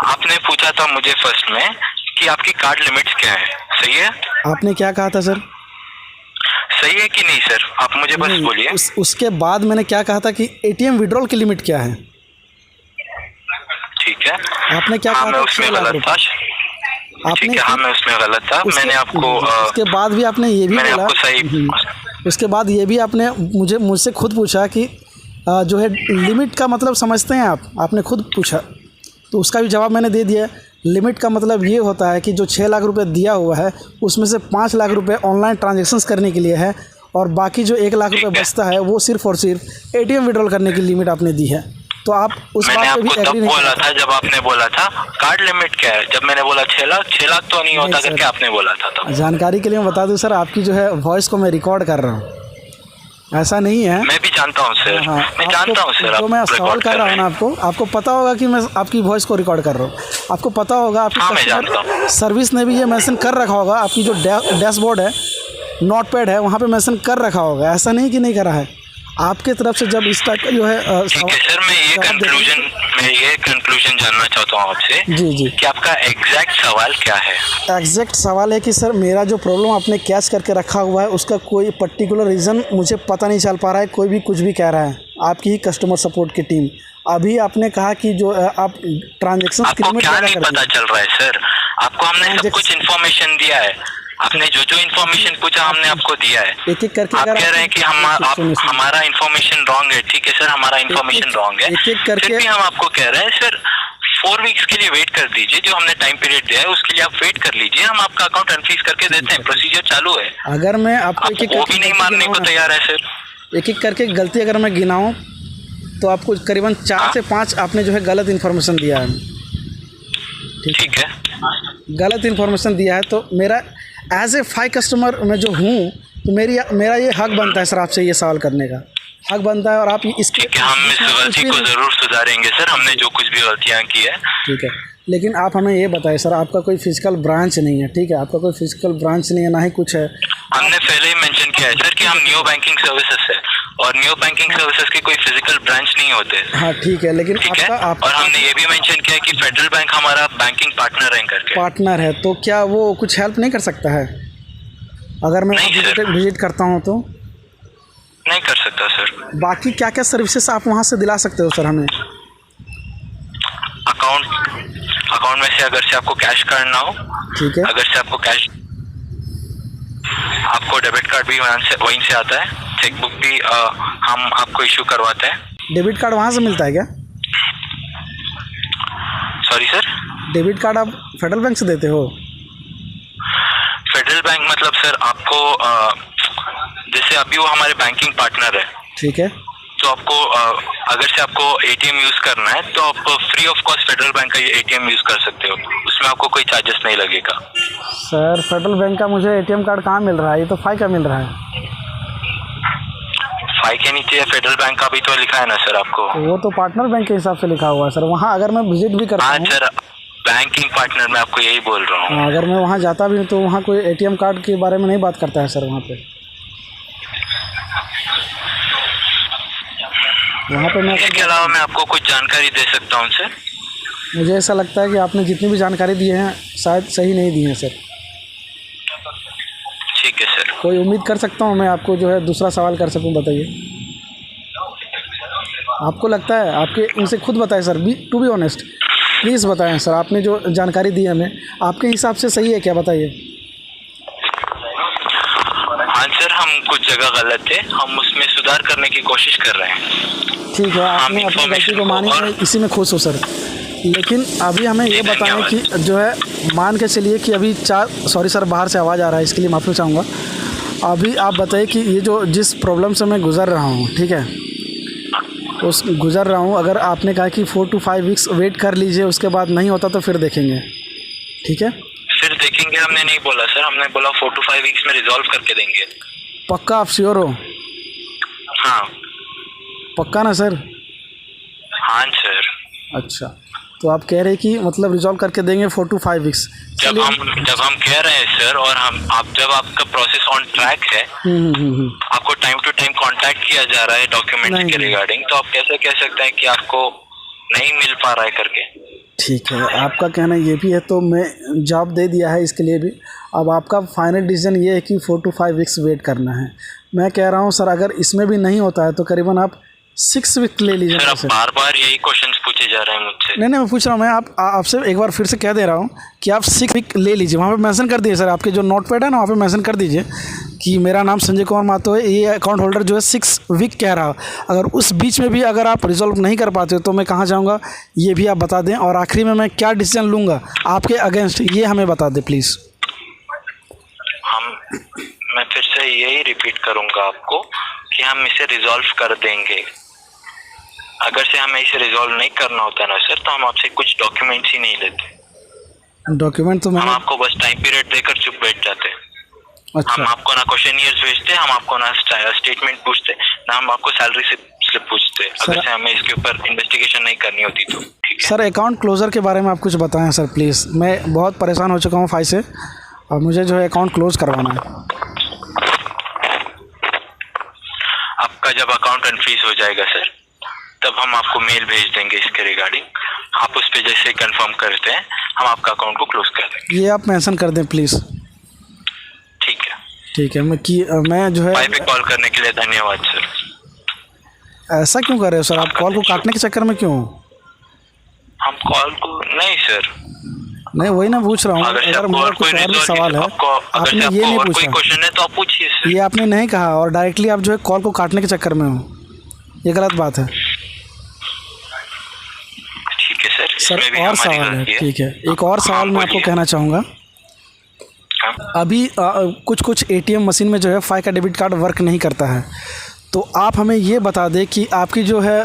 आपने पूछा था मुझे फर्स्ट में कि आपकी कार्ड लिमिट्स क्या है, सही है? आपने क्या कहा था सर? सही है कि नहीं सर? आप मुझे बस बोलिए। उसके बाद मैंने क्या कहा था कि ATM विड्रॉल की लिमिट क्या है? ठीक है, आपने क्या कहा था? उसमें गलत था। आपने मैं उसमें गलत था। मैंने आपको उसके बाद भी आपने ये भी बोला, उसके बाद ये भी आपने मुझसे खुद पूछा कि जो है लिमिट का मतलब समझते हैं आपने खुद पूछा, तो उसका भी जवाब मैंने दे दिया। लिमिट का मतलब ये होता है कि जो 6 लाख रुपए दिया हुआ है उसमें से 5 लाख रुपए ऑनलाइन ट्रांजैक्शंस करने के लिए है, और बाकी जो 1 लाख रुपए बचता है वो सिर्फ और सिर्फ ATM विड्रॉल करने की लिमिट आपने दी है। तो आप उस बात पे भी एग्री नहीं बोला था जब आपने बोला था कार्ड लिमिट क्या है, जब मैंने बोला 6 लाख तो नहीं होता करके आपने बोला था। तो जानकारी के लिए मैं बता दूं सर, आपकी जो है वॉइस को मैं रिकॉर्ड कर रहा हूँ, ऐसा नहीं है। मैं भी जानता हूँ सर। हाँ, मैं जानता हूँ सर। तो मैं सवाल कर रहा हूँ ना, आपको पता होगा कि मैं आपकी वॉइस को रिकॉर्ड कर रहा हूँ। आपको पता होगा, आपकी सर्विस ने भी ये मेंशन कर रखा होगा, आपकी जो डैशबोर्ड है, नोटपैड है, वहाँ पे मेंशन कर रखा होगा। ऐसा नहीं कि नहीं करा है। आपके तरफ से जब इस टाइप का जो है ठीक है सर, मैं ये कंक्लूजन जानना चाहता हूँ आपसे। जी कि आपका एग्जैक्ट सवाल क्या है? एग्जैक्ट सवाल है कि सर मेरा जो प्रॉब्लम आपने कैच करके रखा हुआ है उसका कोई पर्टिकुलर रीज़न मुझे पता नहीं चल पा रहा है। कोई भी कुछ भी कह रहा है, आपकी ही कस्टमर सपोर्ट की टीम। अभी आपने कहा कि जो आप ट्रांजेक्शन आपको क्या नहीं पता चल रहा है सर? आपको हमने सब कुछ इन्फॉर्मेशन दिया है, आपने जो जो इन्फॉर्मेशन पूछा हमने आपको दिया है। एक एक करके आप कह रहे हैं कि हमारा इन्फॉर्मेशन रॉन्ग है। ठीक है सर, हमारा इन्फॉर्मेशन रॉन्ग है, फिर भी हम आपको कह रहे हैं सर 4 वीक्स के लिए वेट कर दीजिए। जो हमने टाइम पीरियड दिया है उसके लिए आप वेट कर लीजिए, हम आपका अकाउंट अनफ्रीज करके देते हैं, प्रोसीजर चालू है। अगर मैं आपको वो भी नहीं मानने को तैयार है सर। एक एक करके गलती अगर मैं गिनाऊं तो आपको करीबन 4 से 5 आपने जो है गलत इन्फॉर्मेशन दिया है। ठीक है, गलत इन्फॉर्मेशन दिया है तो मेरा एज ए 5 कस्टमर मैं जो हूँ तो मेरा ये हक बनता है सर आपसे ये सवाल करने का हक बनता है। और आप इसके ठीक है, हम इस गलती को जरूर सुधारेंगे सर, हमने जो कुछ भी गलतियाँ की है। ठीक है, लेकिन आप हमें ये बताएं सर, आपका कोई फिजिकल ब्रांच नहीं है, ठीक है, आपका कोई फिजिकल ब्रांच नहीं है, ना ही कुछ है। हमने पहले ही मेंशन किया है सर कि हम न्यू बैंकिंग सर्विसेज है और न्यू बैंकिंग सर्विसेज के कोई फिजिकल ब्रांच नहीं होते। हाँ ठीक है, लेकिन ठीक है, और हमने ये भी मेंशन किया है कि फेडरल बैंक हमारा बैंकिंग पार्टनर है करके। पार्टनर है तो क्या वो कुछ हेल्प नहीं कर सकता है अगर मैं विजिट करता हूँ तो? नहीं कर सकता सर। बाकी क्या क्या सर्विसेज आप वहाँ से दिला सकते हो सर हमें? अकाउंट में से अगर से आपको कैश करना हो, ठीक है, अगर से आपको कैश, आपको डेबिट कार्ड भी वहीं से आता है, चेकबुक भी हम आपको इशू करवाते हैं। डेबिट कार्ड वहाँ से मिलता है क्या? सॉरी सर, डेबिट कार्ड आप फेडरल बैंक से देते हो? फेडरल बैंक मतलब सर आपको जैसे अभी वो हमारे बैंकिंग पार्टनर है, ठीक है, तो आपको अगर से आपको एटीएम यूज करना है तो आप free of cost federal bank का एटीएम यूज कर सकते हो, उसमें आपको कोई चार्जेस नहीं लगेगा। सर फेडरल बैंक का मुझे एटीएम कार्ड कहाँ मिल रहा है? ये तो 5 का मिल रहा है। 5 के नीचे फेडरल बैंक का भी तो लिखा है ना सर आपको। वो तो पार्टनर बैंक के हिसाब से लिखा हुआ है सर। वहाँ अगर मैं विजिट भी करता हूँ सर, बैंकिंग पार्टनर मैं आपको यही बोल रहा हूँ। अगर मैं वहाँ जाता भी हूँ तो वहाँ कोई एटीएम कार्ड के बारे में नहीं बात करता है सर। वहाँ पे मैं इसके अलावा मैं आपको कुछ जानकारी दे सकता हूँ सर? मुझे ऐसा लगता है कि आपने जितनी भी जानकारी दी है शायद सही नहीं दी है सर। ठीक है सर, कोई उम्मीद कर सकता हूँ मैं आपको जो है दूसरा सवाल कर सकूँ? बताइए, आपको लगता है? आपके उनसे खुद बताएं sir, to be honest please बताएं सर, आपने जो जानकारी दी हमें आपके हिसाब से सही है क्या? बताइए। हाँ सर, हम कुछ जगह गलत थे, हम उसमें सुधार करने की कोशिश कर रहे हैं। ठीक है, आपने अपनी गलती को मानी, इसी में खुश हो सर। लेकिन अभी हमें ये बताएं कि जो है मान के चलिए कि अभी सॉरी सर, बाहर से आवाज़ आ रहा है, इसके लिए माफ़ी चाहूँगा। अभी आप बताइए कि ये जो जिस प्रॉब्लम से मैं गुज़र रहा हूँ, ठीक है, गुज़र रहा हूँ, अगर आपने कहा कि 4 to 5 वीक्स वेट कर लीजिए, उसके बाद नहीं होता तो फिर देखेंगे, ठीक है? फिर देखेंगे हमने नहीं बोला सर, हमने बोला 4 to 5 वीक्स में रिजॉल्व करके देंगे। पक्का आप श्योर हो? हाँ पक्का ना सर? हाँ सर। अच्छा, तो आप कह रहे हैं कि मतलब रिजॉल्व करके देंगे 4 to 5 वीक्स। जब हम कह रहे हैं सर, और जब आपका प्रोसेस ऑन ट्रैक है, आपको टाइम टू टाइम कांटेक्ट किया जा रहा है डॉक्यूमेंट्स के रिगार्डिंग, तो आप कैसे कह सकते हैं कि आपको नहीं मिल पा रहा है करके? ठीक है, आपका कहना ये भी है, तो मैं जॉब दे दिया है इसके लिए भी। अब आपका फाइनल डिसीजन ये है कि 4 to 5 वीक्स वेट करना है। मैं कह रहा हूँ सर, अगर इसमें भी नहीं होता है तो करीबन आप 6 वीक ले लीजिए। सर आप बार बार यही क्वेश्चंस पूछे जा रहे हैं मुझसे। नहीं मैं पूछ रहा हूँ, मैं आपसे एक बार फिर से कह दे रहा हूँ कि आप 6 वीक ले लीजिए। वहाँ पे मेंशन कर दीजिए सर, आपके जो नोट पैड है ना, वहाँ पे मेंशन कर दीजिए कि मेरा नाम संजय कुमार महतो है, ये अकाउंट होल्डर जो है 6 वीक कह रहा। अगर उस बीच में भी अगर आप रिजॉल्व नहीं कर पाते तो मैं कहाँ जाऊँगा, ये भी आप बता दें। और आखिरी में मैं क्या डिसीजन लूँगा आपके अगेंस्ट, ये हमें बता दें प्लीज़। मैं फिर से यही रिपीट करूँगा आपको कि हम इसे रिजॉल्व कर देंगे। अगर से हमें इसे रिजॉल्व नहीं करना होता ना सर, तो हम आपसे कुछ डॉक्यूमेंट्स ही नहीं लेते। डॉक्यूमेंट तो हम आपको बस टाइम पीरियड देकर चुप बैठ जाते। अच्छा। हम आपको ना क्वेश्चनियर्स भेजते, हम आपको ना स्टेटमेंट पूछते, ना हम आपको सैलरी स्लिप पूछते, अगर से हमें इसके ऊपर इन्वेस्टिगेशन नहीं करनी होती तो। ठीक है सर, अकाउंट क्लोजर के बारे में आप कुछ बताएं सर प्लीज़। मैं बहुत परेशान हो चुका हूँ 5 से, और मुझे जो है अकाउंट क्लोज करवाना है। आपका जब अकाउंट अनफ्रीज हो जाएगा सर, तब हम आपको मेल भेज देंगे इसके रिगार्डिंग। आप उस पे जैसे कंफर्म करते हैं, हम आपका अकाउंट को क्लोज कर देंगे। ये आप मेंशन कर दें प्लीज़। ठीक है, ठीक है। मैं जो है पे कॉल करने के लिए धन्यवाद सर। ऐसा क्यों कर रहे हो सर आप? कॉल को काटने के चक्कर में क्यों? हम कॉल को नहीं सर, नहीं वही ना पूछ रहा हूँ। अगर मेरा कुछ और भी सवाल है, आपने ये नहीं पूछा। क्वेश्चन है तो आप पूछिए सर। ये आपने नहीं कहा और डायरेक्टली आप जो है कॉल को काटने के चक्कर में हो, ये गलत बात है। ठीक है सर, सर और सवाल है, ठीक है, एक और सवाल मैं आपको कहना चाहूँगा। अभी कुछ एटीएम मशीन में जो है फाइका डेबिट कार्ड वर्क नहीं करता है, तो आप हमें ये बता दें कि आपकी जो है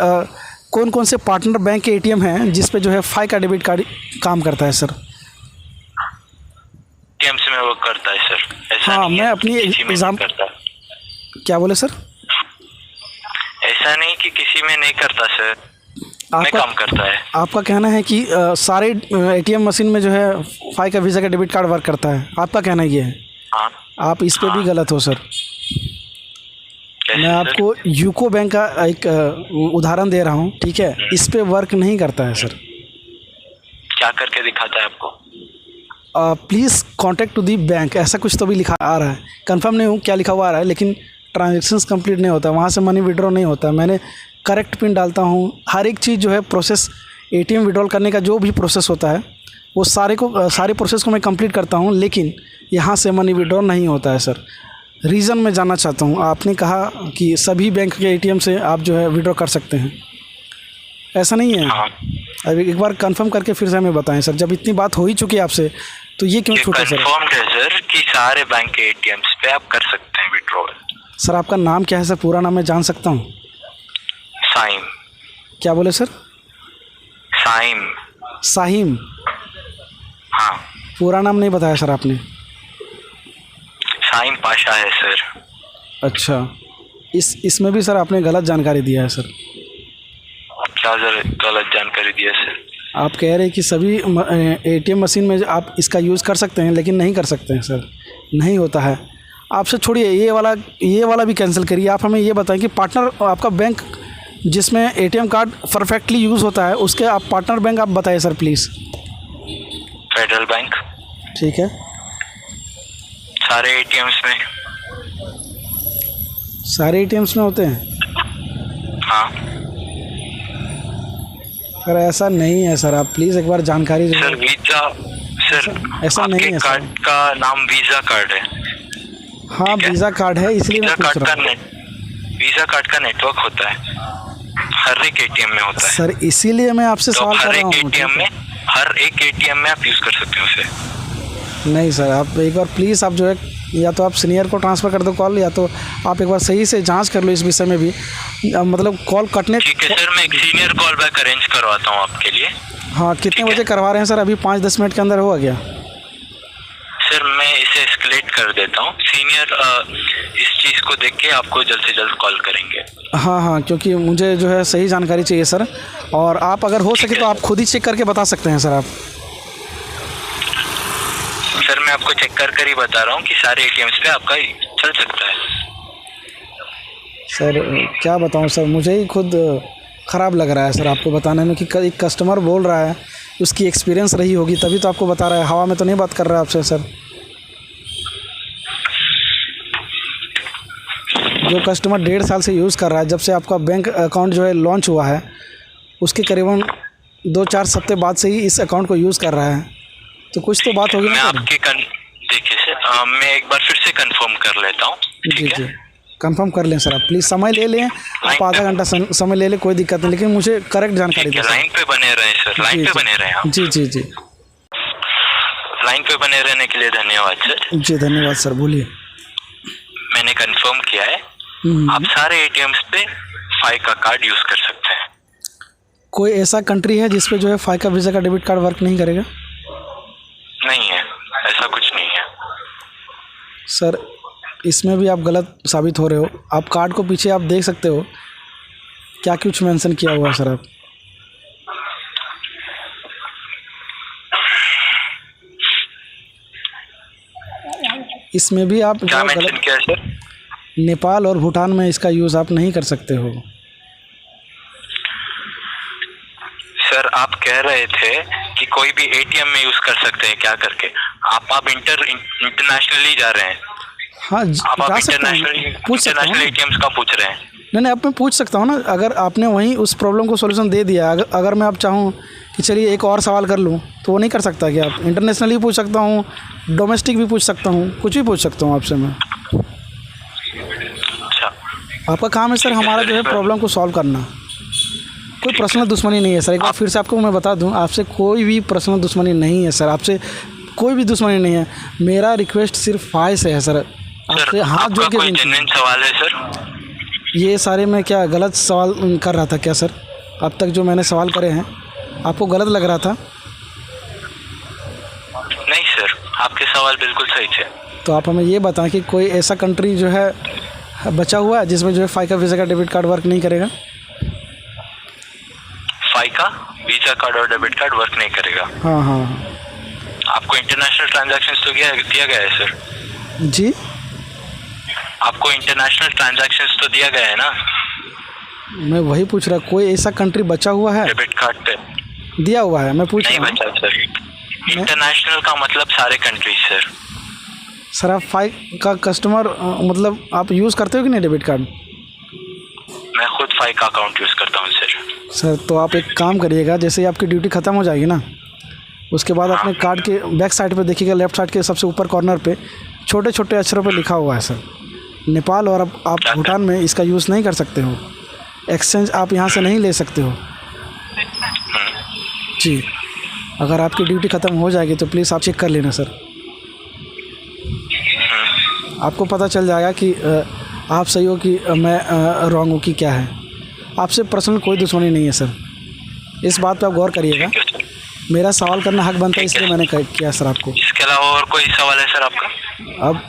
कौन कौन से पार्टनर बैंक के एटीएम हैं जिस पे जो है फाइका डेबिट कार्ड काम करता है सर? एटीएम्स में वर्क करता है सर, ऐसा हाँ, नहीं मैं है अपनी एग्जाम करता। क्या बोले सर? ऐसा नहीं कि किसी में नहीं करता सर, में काम करता है। आपका कहना है कि सारे एटीएम मशीन में जो है फाइका वीज़ा का डेबिट कार्ड वर्क करता है, आपका कहना ये है? हाँ। आप इस पे भी गलत हो सर। मैं आपको यूको बैंक का एक उदाहरण दे रहा हूँ, ठीक है, इस पे वर्क नहीं करता है सर। क्या करके दिखाता है आपको? Please contact to the bank, ऐसा कुछ तो भी लिखा आ रहा है, कंफर्म नहीं हूँ क्या लिखा हुआ आ रहा है, लेकिन ट्रांजेक्शन्स कंप्लीट नहीं होता, वहाँ से मनी विड्रॉ नहीं होता। मैंने करेक्ट पिन डालता हूँ, हर एक चीज़ जो है प्रोसेस, एटीएम विड्रॉल करने का जो भी प्रोसेस होता है वो सारे प्रोसेस को मैं कंप्लीट करता हूँ, लेकिन यहाँ से मनी विड्रॉ नहीं होता है सर। रीज़न मैं जानना चाहता हूँ। आपने कहा कि सभी बैंक के एटीएम से आप जो है विड्रॉ कर सकते हैं, ऐसा नहीं है? अभी एक बार कंफर्म करके फिर से हमें बताएं सर, जब इतनी बात हो ही चुकी है आपसे तो ये क्यों छूटा सर? कंफर्म्ड है सर कि सारे बैंक के एटीएम्स पे आप कर सकते हैं विड्रॉल। सर आपका नाम क्या है सर, पूरा नाम मैं जान सकता हूँ? साइम। क्या बोले सर? साइम। साहिम? हाँ। पूरा नाम नहीं बताया सर आपने। साइम पाशा है सर। अच्छा, इसमें भी सर आपने गलत जानकारी दिया है सर। क्या सर गलत जानकारी दिया सर? आप कह रहे हैं कि सभी एटीएम मशीन में आप इसका यूज़ कर सकते हैं, लेकिन नहीं कर सकते हैं सर, नहीं होता है। आपसे छोड़िए, ये वाला भी कैंसिल करिए। आप हमें ये बताएं कि पार्टनर आपका बैंक जिसमें एटीएम कार्ड परफेक्टली यूज़ होता है उसके आप पार्टनर बैंक आप बताइए सर प्लीज़। Federal bank. ठीक है। सारे एटीएम्स में? सारे एटीएम्स में होते हैं? हाँ सर, ऐसा नहीं है सर, आप प्लीज़ एक बार जानकारी सर। वीज़ा सर, ऐसा नहीं है। कार्ड का नाम वीज़ा कार्ड है। हाँ, वीज़ा कार्ड है, इसलिए मैं पूछ रहा हूँ। वीज़ा कार्ड का नेटवर्क होता है, हर एक एटीएम में होता है सर, इसीलिए मैं आपसे सवाल कर रहा हूँ। हर एक एटीएम में आप यूज़ कर सकते हो उसे। नहीं सर, आप एक बार प्लीज़ आप जो है या तो आप सीनियर को ट्रांसफ़र कर दो कॉल, या तो आप एक बार सही से जांच कर लो इस विषय में भी, मतलब कॉल कटने। ठीक है सर, मैं एक सीनियर कॉल बैक अरेंज करवाता हूँ आपके लिए। हाँ, कितने बजे करवा रहे हैं सर? अभी 5-10 मिनट के अंदर होगा क्या? सर मैं इसे एस्केलेट कर देता हूँ, सीनियर इस चीज़ को देख के आपको जल्द से जल्द कॉल करेंगे। हाँ, क्योंकि मुझे जो है सही जानकारी चाहिए सर, और आप अगर हो सके तो आप खुद ही चेक करके बता सकते हैं सर आप। सर मैं आपको चेक कर ही बता रहा हूँ कि सारे एटीएम्स पे आपका चल सकता है। सर क्या बताऊँ सर, मुझे ही खुद ख़राब लग रहा है सर आपको बताने में कि एक कस्टमर बोल रहा है, उसकी एक्सपीरियंस रही होगी तभी तो आपको बता रहा है, हवा में तो नहीं बात कर रहा है आपसे सर। जो कस्टमर 1.5 साल से यूज़ कर रहा है, जब से आपका बैंक अकाउंट जो है लॉन्च हुआ है, उसके करीबन 2-4 हफ्ते बाद से ही इस अकाउंट को यूज़ कर रहा है, तो कुछ तो बात होगी ना सर। देखिए सर, मैं एक बार फिर से कंफर्म कर लेता हूँ। जी, कंफर्म कर लें सर आप, प्लीज़ समय ले लें, आप आधा घंटा समय ले लें, कोई दिक्कत नहीं, लेकिन मुझे करेक्ट जानकारी दें। लाइन पे बने रहे सर, लाइन पे बने रहे आप। जी। लाइन पे बने रहने के लिए धन्यवाद सर। जी धन्यवाद सर, बोलिए। मैंने कंफर्म किया है, आप सारे एटीएम्स पे फाइका कार्ड यूज़ कर सकते हैं। कोई ऐसा कंट्री है जिसपे जो है फाइका वीज़ा का डेबिट कार्ड वर्क नहीं करेगा? नहीं है, ऐसा कुछ नहीं है सर। इसमें भी आप गलत साबित हो रहे हो। आप कार्ड को पीछे आप देख सकते हो, क्या कुछ मेंशन किया हुआ है सर आप? इसमें भी आप क्या मेंशन किया है सर? नेपाल और भूटान में इसका यूज़ आप नहीं कर सकते हो। सर आप कह रहे थे कि कोई भी एटीएम में यूज़ कर सकते हैं, क्या करके आप इंटरनेशनली जा रहे हैं। हाँ, आप इंटरनेशनल एटीएम्स का पूछ रहे हैं। नहीं, अब मैं पूछ सकता हूँ ना, अगर आपने वहीं उस प्रॉब्लम को सॉल्यूशन दे दिया, अगर मैं अब चाहूँ कि चलिए एक और सवाल कर लूँ तो वो नहीं कर सकता क्या आप? इंटरनेशनली पूछ सकता हूँ, डोमेस्टिक भी पूछ सकता हूँ, कुछ भी पूछ सकता हूँ आपसे मैं। अच्छा, आपका काम है सर हमारा जो है प्रॉब्लम को सॉल्व करना। कोई पर्सनल दुश्मनी नहीं है सर, एक बार फिर से आपको मैं बता दूं, आपसे कोई भी पर्सनल दुश्मनी नहीं है सर, आपसे कोई भी दुश्मनी नहीं है। मेरा रिक्वेस्ट सिर्फ फाय से है सर, आपसे हाथ जोड़ के कोई जेन्युइन सवाल है सर? ये सारे मैं क्या गलत सवाल कर रहा था क्या सर? अब तक जो मैंने सवाल करे हैं आपको गलत लग रहा था? नहीं सर, आपके सवाल बिल्कुल सही थे। तो आप हमें ये बताएं कि कोई ऐसा कंट्री जो है बचा हुआ है जिसमें जो है फाइका वीज़ा का डेबिट कार्ड वर्क नहीं करेगा? फाइका वीजा कार्ड और डेबिट कार्ड वर्क नहीं करेगा? हाँ हाँ। आपको इंटरनेशनल ट्रांजैक्शंस तो दिया गया है सर? जी, आपको इंटरनेशनल ट्रांजैक्शंस तो दिया गया है ना? मैं वही पूछ रहा, कोई ऐसा कंट्री बचा हुआ है? डेबिट कार्ड पे दिया हुआ है, मैं पूछ नहीं रहा हूँ। बचा सर। इंटरनेशनल का मतलब सारे कंट्रीज सर। सर आप फाइक का कस्टमर मतलब आप यूज़ करते हो कि नहीं डेबिट कार्ड? मैं खुद फाइका अकाउंट यूज़ करता हूँ सर। सर तो आप एक काम करिएगा, जैसे ही आपकी ड्यूटी ख़त्म हो जाएगी ना, उसके बाद अपने कार्ड के बैक साइड पे देखिएगा, लेफ्ट साइड के सबसे ऊपर कॉर्नर पे छोटे छोटे अक्षरों पे लिखा हुआ है सर, नेपाल, और अब आप भूटान में इसका यूज़ नहीं कर सकते हो, एक्सचेंज आप यहाँ से नहीं ले सकते हो जी। अगर आपकी ड्यूटी ख़त्म हो जाएगी तो प्लीज़ आप चेक कर लेना सर, आपको पता चल जाएगा कि आप सही हो कि मैं रॉन्ग हूँ कि क्या है। आपसे पर्सनल कोई दुश्मनी नहीं है सर, इस बात पे आप गौर करिएगा। मेरा सवाल करना हक बनता है, इसलिए मैंने किया सर आपको। इसके अलावा और कोई सवाल है सर आपका?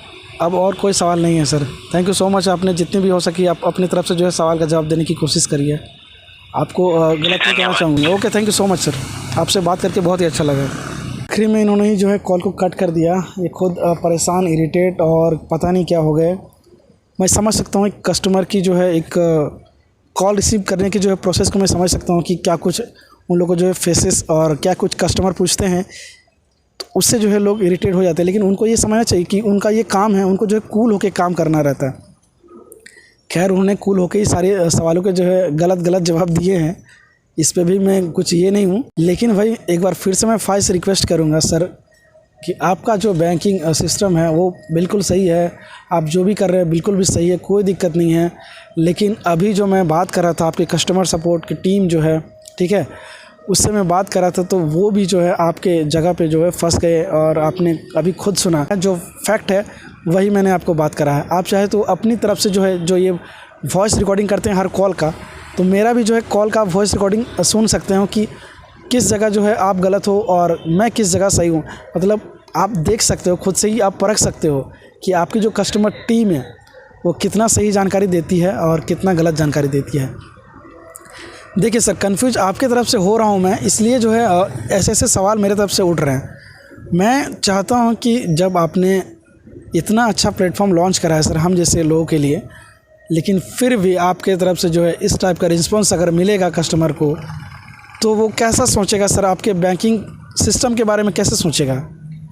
अब और कोई सवाल नहीं है sir. Thank you so much, आपने जितनी भी हो सकी आप अपनी तरफ से जो है सवाल का जवाब देने की कोशिश करिए। आपको गलत नहीं कहना चाहूँगा। Okay, thank you so much sir, आपसे बात करके बहुत ही अच्छा लगा। आखिरी में इन्होंने ही जो है कॉल को कट कर दिया। ये खुद परेशान, इरिटेट और पता नहीं क्या हो गए। मैं समझ सकता हूँ एक कस्टमर की जो है एक कॉल रिसीव करने की जो है प्रोसेस को मैं समझ सकता हूँ कि क्या कुछ उन लोगों को जो है फेसेस और क्या कुछ कस्टमर पूछते हैं, तो उससे जो है लोग इरिटेट हो जाते हैं। लेकिन उनको ये समझना चाहिए कि उनका ये काम है, उनको जो है कूल होकर काम करना रहता है। खैर, उन्होंने कूल होकर ही सारे सवालों के जो है गलत जवाब दिए हैं, इस पे भी मैं कुछ ये नहीं हूँ। लेकिन भाई एक बार फिर से मैं फाइल से रिक्वेस्ट करूँगा सर कि आपका जो बैंकिंग सिस्टम है वो बिल्कुल सही है, आप जो भी कर रहे हैं बिल्कुल भी सही है, कोई दिक्कत नहीं है। लेकिन अभी जो मैं बात कर रहा था आपके कस्टमर सपोर्ट की टीम जो है, ठीक है, उससे मैं बात कर रहा था, तो वो भी जो है आपके जगह पे जो है फंस गए। और आपने अभी खुद सुना है, जो फैक्ट है वही मैंने आपको बात करा है। आप चाहे तो अपनी तरफ से जो है, जो ये वॉइस रिकॉर्डिंग करते हैं हर कॉल का, तो मेरा भी जो है कॉल का वॉइस रिकॉर्डिंग सुन सकते हो कि किस जगह जो है आप गलत हो और मैं किस जगह सही हूँ। मतलब आप देख सकते हो, खुद से ही आप परख सकते हो कि आपकी जो कस्टमर टीम है वो कितना सही जानकारी देती है और कितना गलत जानकारी देती है। देखिए सर, कंफ्यूज आपके तरफ से हो रहा हूँ मैं, इसलिए जो है ऐसे ऐसे सवाल मेरे तरफ से उठ रहे हैं। मैं चाहता हूँ कि जब आपने इतना अच्छा प्लेटफॉर्म लॉन्च करा है सर हम जैसे लोगों के लिए, लेकिन फिर भी आपके तरफ से जो है इस टाइप का रिस्पॉन्स अगर मिलेगा कस्टमर को, तो वो कैसा सोचेगा सर, आपके बैंकिंग सिस्टम के बारे में कैसे सोचेगा,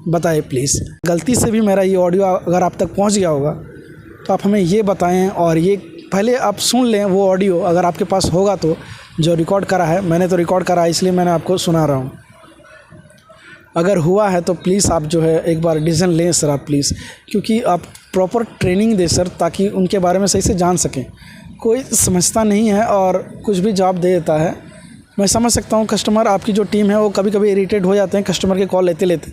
बताइए प्लीज़। गलती से भी मेरा ये ऑडियो अगर आप तक पहुंच गया होगा तो आप हमें ये बताएं, और ये पहले आप सुन लें वो ऑडियो अगर आपके पास होगा तो, जो रिकॉर्ड करा है। मैंने तो रिकॉर्ड करा है, इसलिए मैंने आपको सुना रहा हूँ। अगर हुआ है तो प्लीज़ आप जो है एक बार डिसीजन लें सर, आप प्लीज़, क्योंकि आप प्रॉपर ट्रेनिंग दें सर, ताकि उनके बारे में सही से जान सकें। कोई समझता नहीं है और कुछ भी जवाब दे देता है। मैं समझ सकता हूँ कस्टमर, आपकी जो टीम है वो कभी कभी इरिटेट हो जाते हैं कस्टमर के कॉल लेते लेते,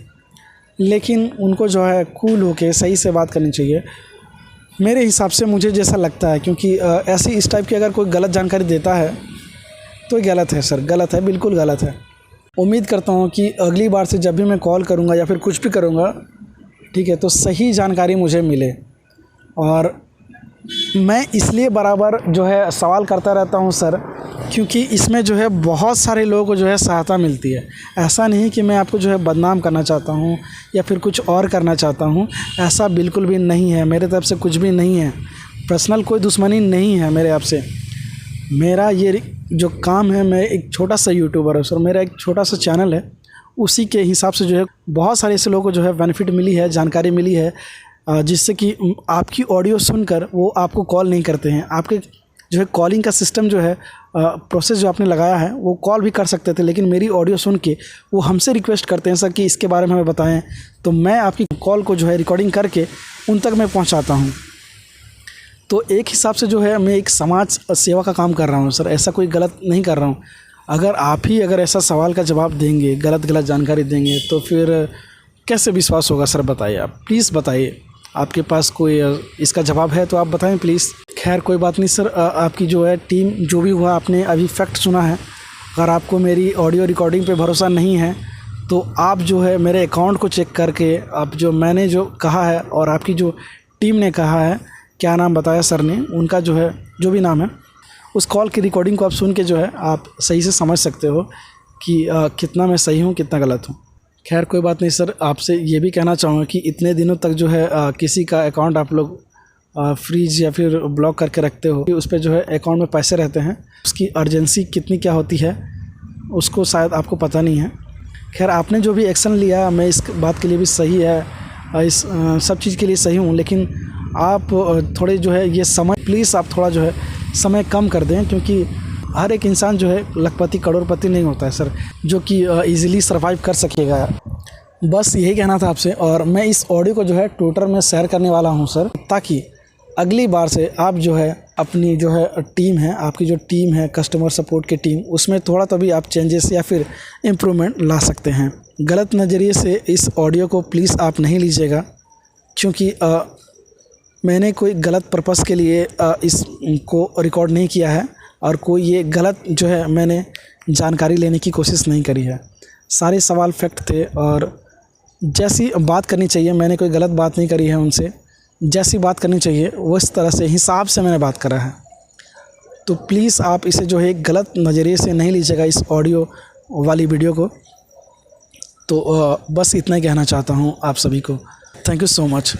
लेकिन उनको जो है कूल होके सही से बात करनी चाहिए मेरे हिसाब से, मुझे जैसा लगता है। क्योंकि ऐसी इस टाइप की अगर कोई गलत जानकारी देता है तो गलत है सर, गलत है, बिल्कुल गलत है। उम्मीद करता हूँ कि अगली बार से जब भी मैं कॉल करूँगा या फिर कुछ भी करूँगा, ठीक है, तो सही जानकारी मुझे मिले। और मैं इसलिए बराबर जो है सवाल करता रहता हूँ सर, क्योंकि इसमें जो है बहुत सारे लोगों को जो है सहायता मिलती है। ऐसा नहीं कि मैं आपको जो है बदनाम करना चाहता हूँ या फिर कुछ और करना चाहता हूँ, ऐसा बिल्कुल भी नहीं है। मेरे तरफ से कुछ भी नहीं है, पर्सनल कोई दुश्मनी नहीं है मेरे आपसे। मेरा ये जो काम है, मैं एक छोटा सा यूट्यूबर हूँ सर, मेरा एक छोटा सा चैनल है, उसी के हिसाब से जो है बहुत सारे ऐसे लोगों को जो है बेनिफिट मिली है, जानकारी मिली है, जिससे कि आपकी ऑडियो सुनकर वो आपको कॉल नहीं करते हैं, आपके जो है कॉलिंग का सिस्टम जो है प्रोसेस जो आपने लगाया है वो कॉल भी कर सकते थे, लेकिन मेरी ऑडियो सुन के वो हमसे रिक्वेस्ट करते हैं सर कि इसके बारे में हमें बताएं, तो मैं आपकी कॉल को जो है रिकॉर्डिंग करके उन तक मैं पहुंचाता हूं। तो एक हिसाब से जो है मैं एक समाज सेवा का काम कर रहा हूं सर, ऐसा कोई गलत नहीं कर रहा हूं। अगर आप ही अगर ऐसा सवाल का जवाब देंगे, गलत जानकारी देंगे, तो फिर कैसे विश्वास होगा सर? बताइए, आप प्लीज़ बताइए, आपके पास कोई इसका जवाब है तो आप बताएं प्लीज़। खैर कोई बात नहीं सर, आपकी जो है टीम जो भी हुआ आपने अभी फैक्ट सुना है। अगर आपको मेरी ऑडियो रिकॉर्डिंग पे भरोसा नहीं है तो आप जो है मेरे अकाउंट को चेक करके आप जो मैंने जो कहा है और आपकी जो टीम ने कहा है, क्या नाम बताया सर ने, उनका जो है जो भी नाम है, उस कॉल की रिकॉर्डिंग को आप सुन के जो है आप सही से समझ सकते हो कि कितना मैं सही हूँ कितना गलत हूँ। खैर कोई बात नहीं सर, आपसे ये भी कहना चाहूँगा कि इतने दिनों तक जो है किसी का अकाउंट आप लोग फ्रीज या फिर ब्लॉक करके रखते हो, उस पर जो है अकाउंट में पैसे रहते हैं, उसकी अर्जेंसी कितनी क्या होती है उसको शायद आपको पता नहीं है। खैर आपने जो भी एक्शन लिया मैं इस बात के लिए भी सही है, इस सब चीज़ के लिए सही हूँ, लेकिन आप थोड़े जो है ये समय प्लीज़ आप थोड़ा जो है समय कम कर दें, क्योंकि हर एक इंसान जो है लखपति करोड़पति नहीं होता है सर, जो कि इजीली सर्वाइव कर सकेगा। बस यही कहना था आपसे, और मैं इस ऑडियो को जो है ट्विटर में शेयर करने वाला हूं सर, ताकि अगली बार से आप जो है अपनी जो है टीम है, आपकी जो टीम है कस्टमर सपोर्ट की टीम, उसमें थोड़ा तो भी आप चेंजेस या फिर इम्प्रूवमेंट ला सकते हैं। गलत नज़रिए से इस ऑडियो को प्लीज़ आप नहीं लीजिएगा, क्योंकि मैंने कोई गलत पर्पस के लिए इसको रिकॉर्ड नहीं किया है और कोई ये गलत जो है मैंने जानकारी लेने की कोशिश नहीं करी है। सारे सवाल फैक्ट थे और जैसी बात करनी चाहिए, मैंने कोई गलत बात नहीं करी है उनसे, जैसी बात करनी चाहिए वो इस तरह से हिसाब से मैंने बात करा है। तो प्लीज़ आप इसे जो है गलत नज़रिए से नहीं लीजिएगा इस ऑडियो वाली वीडियो को। तो बस इतना ही कहना चाहता हूँ आप सभी को। Thank you so much.